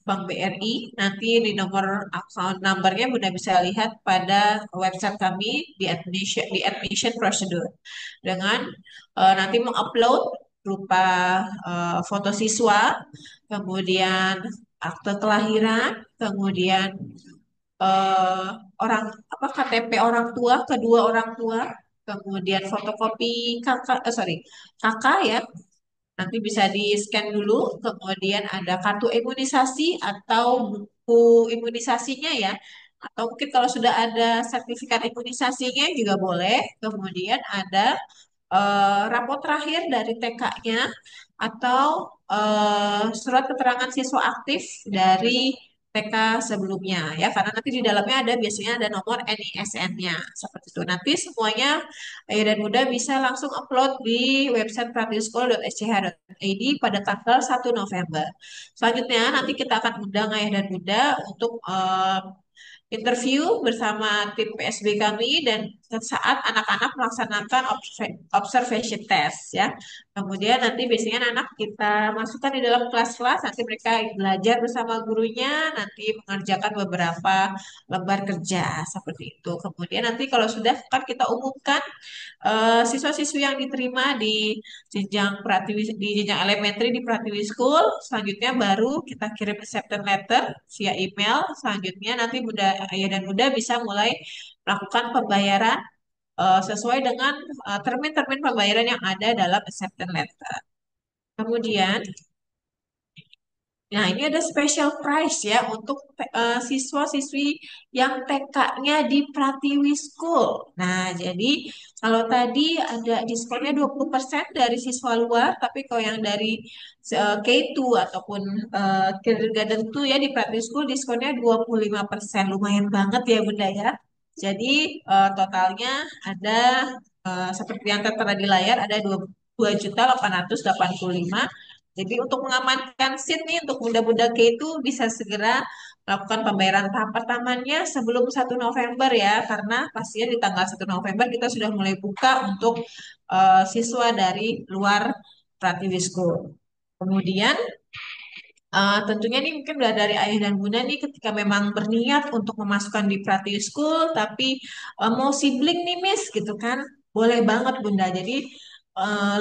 Bank BRI. Nanti di nomor account numbernya Bunda bisa lihat pada website kami di admission procedure. Dengan nanti mengupload berupa foto siswa, kemudian akte kelahiran, kemudian eh, KTP orang tua, kedua orang tua, kemudian fotokopi kakak ya, nanti bisa di-scan dulu, kemudian ada kartu imunisasi atau buku imunisasinya ya, atau mungkin kalau sudah ada sertifikat imunisasinya juga boleh, kemudian ada rapot terakhir dari TK-nya atau surat keterangan siswa aktif dari TK sebelumnya ya, karena nanti di dalamnya ada biasanya ada nomor NISN-nya seperti itu. Nanti semuanya Ayah dan Bunda bisa langsung upload di website prativischool.sch.id pada tanggal 1 November. Selanjutnya nanti kita akan undang Ayah dan Bunda untuk interview bersama tim PSB kami dan saat anak-anak melaksanakan observation test ya. Kemudian nanti biasanya anak kita masukkan di dalam kelas-kelas, nanti mereka belajar bersama gurunya, nanti mengerjakan beberapa lembar kerja seperti itu. Kemudian nanti kalau sudah kan kita umumkan siswa-siswi yang diterima di jenjang elementary di Pratiwi School, selanjutnya baru kita kirim acceptance letter via email. Selanjutnya nanti Bunda, Ayah dan Bunda bisa mulai melakukan pembayaran sesuai dengan termin-termin pembayaran yang ada dalam acceptance letter. Kemudian, nah, ini ada special price ya untuk siswa-siswi yang TK-nya di Pratiwi School. Nah, jadi kalau tadi ada diskonnya 20% dari siswa luar, tapi kalau yang dari K2 ataupun kindergarten 2 ya di Pratiwi School diskonnya 25%. Lumayan banget ya Bunda ya. Jadi totalnya ada seperti yang tertera di layar ada 2.885. Jadi untuk mengamankan seat nih untuk bunda-bunda K itu bisa segera melakukan pembayaran tahap pertamanya sebelum 1 November ya, karena pastinya di tanggal 1 November kita sudah mulai buka untuk siswa dari luar Pratiwi School. Kemudian Tentunya nih mungkin udah dari ayah dan bunda nih ketika memang berniat untuk memasukkan di Prati School, tapi mau sibling nih Miss gitu kan, boleh banget bunda. Jadi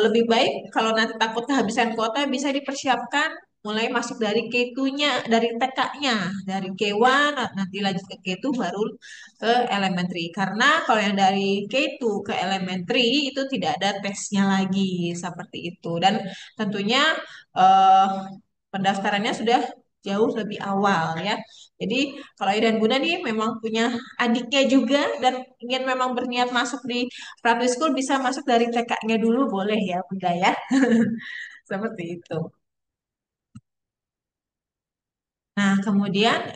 lebih baik kalau nanti takut kehabisan kuota bisa dipersiapkan mulai masuk dari K2-nya, dari TK-nya, dari K1 nanti lanjut ke K2 baru ke elementary. Karena kalau yang dari K2 ke elementary itu tidak ada tesnya lagi seperti itu. Dan tentunya eh, pendaftarannya sudah jauh lebih awal ya. Jadi kalau Ida dan Bunda nih memang punya adiknya juga dan ingin memang berniat masuk di private school bisa masuk dari TK-nya dulu boleh ya Bunda ya. Seperti itu. Nah, kemudian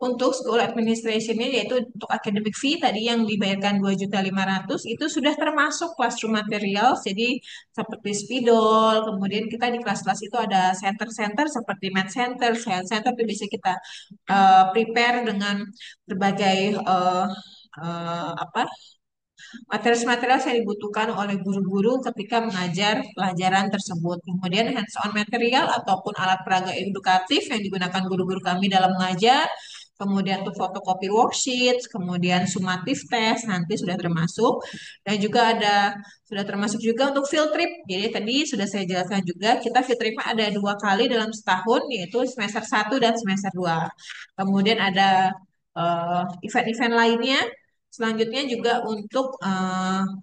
untuk school administration-nya yaitu untuk academic fee tadi yang dibayarkan 2.500.000 itu sudah termasuk classroom materials. Jadi seperti spidol, kemudian kita di kelas-kelas itu ada center-center seperti math center, science center itu bisa kita prepare dengan berbagai apa material-material yang dibutuhkan oleh guru-guru ketika mengajar pelajaran tersebut. Kemudian hands-on material ataupun alat peraga edukatif yang digunakan guru-guru kami dalam mengajar. Kemudian untuk fotokopi worksheet, kemudian sumatif test nanti sudah termasuk dan juga ada sudah termasuk juga untuk field trip. Jadi tadi sudah saya jelaskan juga kita field trip ada 2 kali dalam setahun yaitu semester 1 dan semester 2. Kemudian ada event-event lainnya. Selanjutnya juga untuk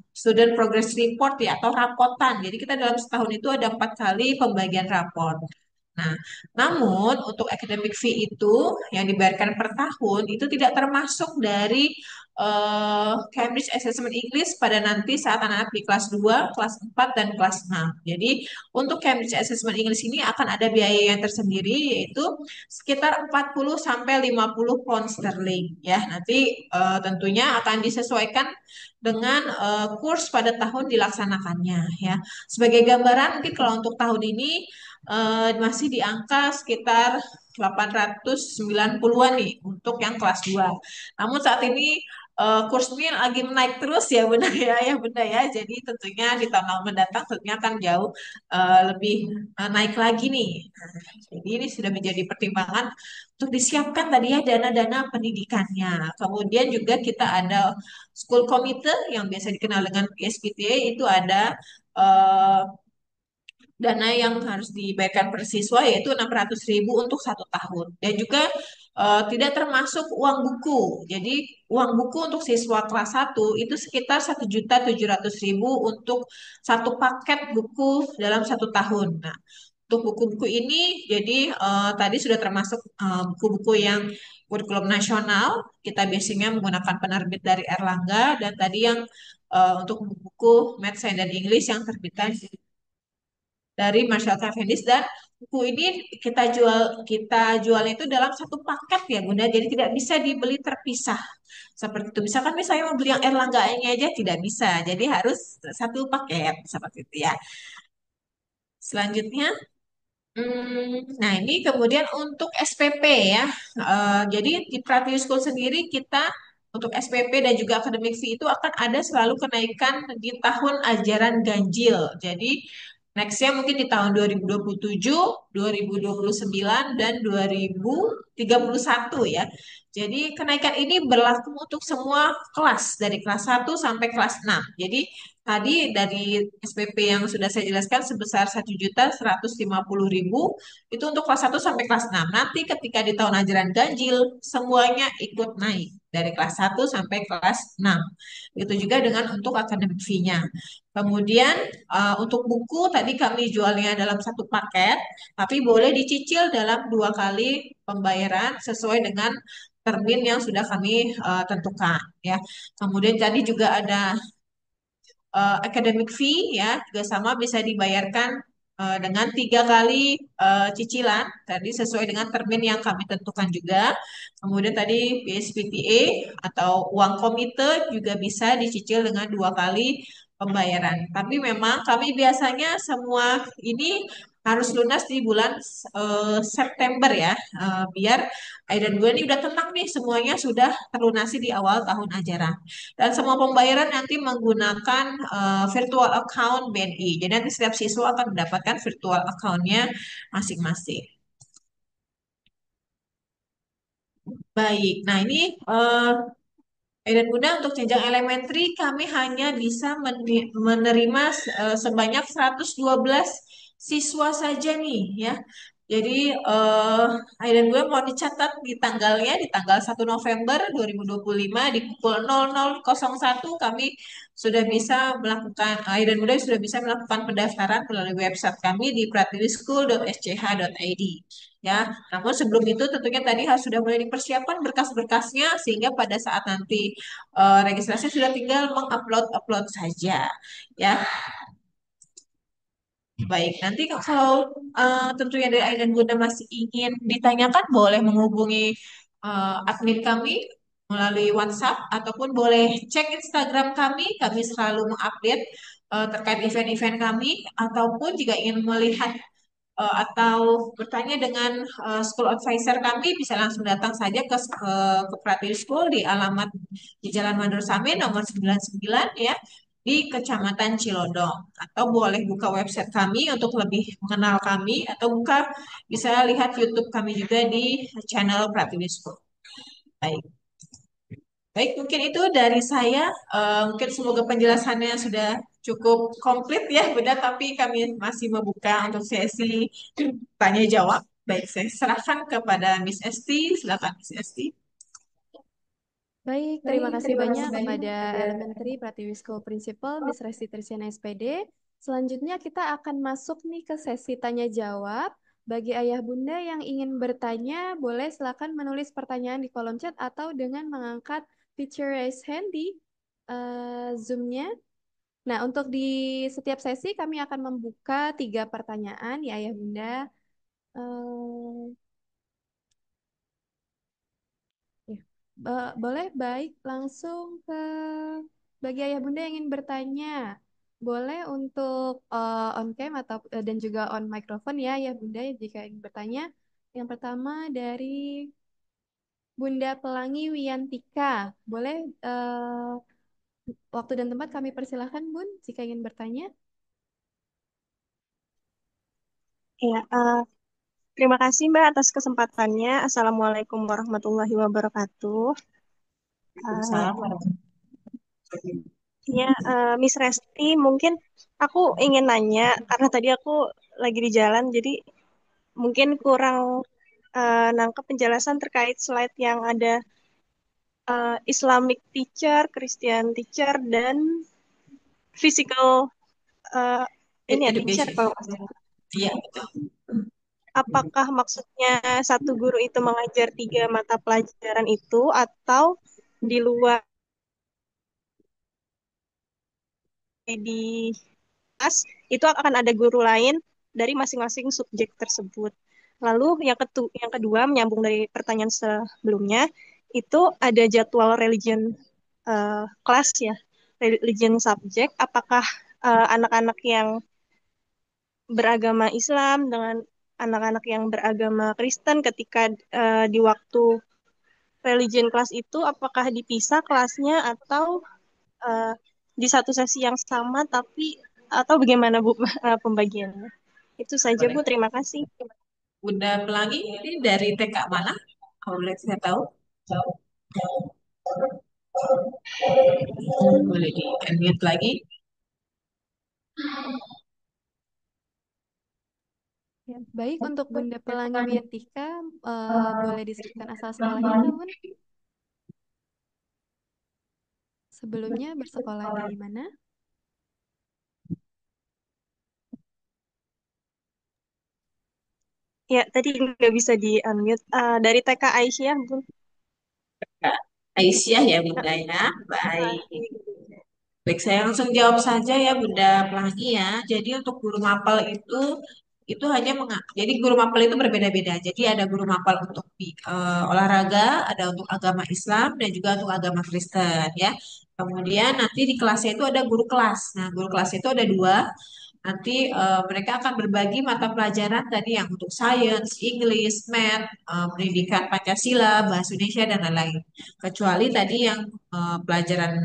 student progress report ya atau rapotan. Jadi kita dalam setahun itu ada 4 kali pembagian raport. Nah, namun untuk academic fee itu yang dibayarkan per tahun itu tidak termasuk dari Cambridge Assessment English pada nanti saat anak-anak di kelas 2, kelas 4, dan kelas 6. Jadi untuk Cambridge Assessment English ini akan ada biaya yang tersendiri yaitu sekitar 40 sampai 50 pound sterling ya. Nanti tentunya akan disesuaikan dengan kurs pada tahun dilaksanakannya ya. Sebagai gambaran mungkin kalau untuk tahun ini masih di angka sekitar 890-an nih untuk yang kelas 2. Namun saat ini kursnya lagi menaik terus ya Bunda ya Bunda ya. Jadi tentunya di tahun mendatang tentunya akan jauh lebih naik lagi nih. Nah, jadi ini sudah menjadi pertimbangan untuk disiapkan tadi ya dana-dana pendidikannya. Kemudian juga kita ada school committee yang biasa dikenal dengan PSPTA itu ada eh, dana yang harus dibayarkan per siswa yaitu 600.000 untuk 1 tahun dan juga tidak termasuk uang buku. Jadi uang buku untuk siswa kelas 1 itu sekitar 1.700.000 untuk satu paket buku dalam 1 tahun. Nah, untuk buku-buku ini jadi tadi sudah termasuk buku-buku yang kurikulum nasional. Kita biasanya menggunakan penerbit dari Erlangga dan tadi yang untuk buku Math, Science, dan English yang terbitan dari Marshall Cavendish dan buku ini kita jual itu dalam satu paket ya Bunda. Jadi tidak bisa dibeli terpisah. Seperti itu. Misalkan misalnya mau beli yang Erlangga ini aja tidak bisa. Jadi harus satu paket seperti itu ya. Selanjutnya nah, ini kemudian untuk SPP ya. Jadi di Pratiwi School sendiri kita untuk SPP dan juga academic fee itu akan ada selalu kenaikan di tahun ajaran ganjil. Jadi nextnya mungkin di tahun 2027, 2029, dan 2031 ya. Jadi kenaikan ini berlaku untuk semua kelas dari kelas 1 sampai kelas 6. Jadi tadi dari SPP yang sudah saya jelaskan sebesar 1.150.000 itu untuk kelas 1 sampai kelas 6. Nanti ketika di tahun ajaran ganjil semuanya ikut naik dari kelas 1 sampai kelas 6. Begitu juga dengan untuk akademik fee-nya. Kemudian untuk buku tadi kami jualnya dalam satu paket, tapi boleh dicicil dalam 2 kali pembayaran sesuai dengan termin yang sudah kami tentukan ya. Kemudian tadi juga ada academic fee ya juga sama bisa dibayarkan dengan 3 kali cicilan tadi sesuai dengan termin yang kami tentukan juga. Kemudian tadi PSPTA atau uang komite juga bisa dicicil dengan 2 kali pembayaran. Tapi memang kami biasanya semua ini harus lunas di bulan September ya, biar Aida dan gue ini udah tenang nih semuanya sudah terlunasi di awal tahun ajaran. Dan semua pembayaran nanti menggunakan virtual account BNI. Jadi nanti setiap siswa akan mendapatkan virtual account-nya masing-masing. Baik, nah ini eh, dan Bunda untuk jenjang elementary kami hanya bisa menerima sebanyak 112 siswa saja nih ya. Jadi Ayah dan Bunda mau dicatat di tanggalnya di tanggal 1 November 2025 di pukul 00.01 kami sudah bisa melakukan Ayah dan Bunda sudah bisa melakukan pendaftaran melalui website kami di pratiwischool.sch.id ya. Namun sebelum itu tentunya tadi harus sudah mulai dipersiapkan berkas-berkasnya sehingga pada saat nanti registrasi sudah tinggal mengupload saja ya. Baik, nanti kalau tentunya dari Ain dan Bunda masih ingin ditanyakan boleh menghubungi admin kami melalui WhatsApp ataupun boleh cek Instagram kami. Kami selalu mengupdate terkait event-event kami ataupun jika ingin melihat atau bertanya dengan school advisor kami bisa langsung datang saja ke Prati School di alamat di Jalan Mandur Samin nomor 99 ya di Kecamatan Cilodong atau boleh buka website kami untuk lebih mengenal kami atau buka bisa lihat YouTube kami juga di channel Pratiwi School. Baik. Baik, mungkin itu dari saya. Mungkin semoga penjelasannya sudah cukup komplit ya, Bunda. Tapi kami masih membuka untuk sesi tanya jawab. Baik, saya serahkan kepada Miss Esti. Silakan Miss Esti. Baik, terima kasih banyak kepada Elementary Pratiwi School Principal, Miss Resti Trisyana SPD. Selanjutnya kita akan masuk nih ke sesi tanya jawab. Bagi ayah bunda yang ingin bertanya, boleh silakan menulis pertanyaan di kolom chat atau dengan mengangkat feature raise hand di Zoom-nya. Nah, untuk di setiap sesi kami akan membuka 3 pertanyaan ya ayah bunda. Eh, Ya. Boleh baik langsung ke bagi ayah bunda yang ingin bertanya. Boleh untuk on cam atau dan juga on microphone ya ayah bunda jika ingin bertanya. Yang pertama dari Bunda Pelangi Wiyantika. Boleh waktu dan tempat kami persilahkan Bun jika ingin bertanya. Ya, terima kasih Mbak atas kesempatannya. Assalamualaikum warahmatullahi wabarakatuh. Waalaikumsalam warahmatullahi Ya, Miss Resti, mungkin aku ingin nanya karena tadi aku lagi di jalan, jadi mungkin kurang nangkep penjelasan terkait slide yang ada Islamic teacher, Christian teacher, dan physical eh, ini ya teacher Education. kalau nggak salah. Iya, betul. Apakah maksudnya satu guru itu mengajar 3 mata pelajaran itu atau di luar di kelas itu akan ada guru lain dari masing-masing subjek tersebut. Lalu yang kedua menyambung dari pertanyaan sebelumnya itu ada jadwal religion kelas ya, religion subject. Apakah anak-anak yang beragama Islam dengan anak-anak yang beragama Kristen ketika di waktu religion kelas itu apakah dipisah kelasnya atau eh, di satu sesi yang sama tapi atau bagaimana Bu pembagiannya? Itu saja Boleh. Bu, terima kasih. Bunda Pelangi ini dari TK mana? Kalau boleh saya tahu. Boleh di unmute lagi. Ya, baik untuk Bunda Pelangi Wiyantika, boleh disebutkan asal sekolahnya Kak Bun? Sebelumnya bersekolah di mana? Ya, tadi nggak bisa di unmute. Dari TK Aisyah, Bu. Kak Aisyah ya Nah, Bunda ya. terima Baik. kasih. Baik, saya langsung jawab saja ya Bunda Pelangi ya. Jadi untuk guru mapel itu hanya jadi guru mapel itu berbeda-beda. Jadi ada guru mapel untuk olahraga, ada untuk agama Islam dan juga untuk agama Kristen ya. Kemudian nanti di kelasnya itu ada guru kelas. Nah, guru kelas itu ada dua. Nanti mereka akan berbagi mata pelajaran tadi yang untuk Science, English, Math, pendidikan Pancasila, Bahasa Indonesia dan lain-lain. Kecuali tadi yang pelajaran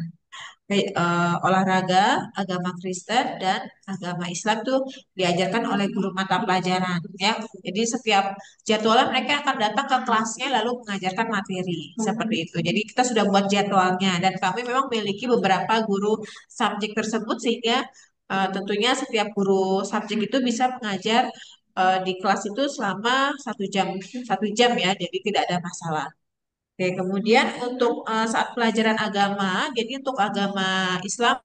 olahraga, agama Kristen dan agama Islam tuh diajarkan oleh guru mata pelajaran ya. Jadi setiap jadwalnya mereka akan datang ke kelasnya lalu mengajarkan materi seperti itu. Jadi kita sudah buat jadwalnya dan kami memang memiliki beberapa guru subjek tersebut sehingga tentunya setiap guru subjek itu bisa mengajar di kelas itu selama 1 jam ya. Jadi tidak ada masalah. Oke, kemudian untuk saat pelajaran agama, jadi untuk agama Islam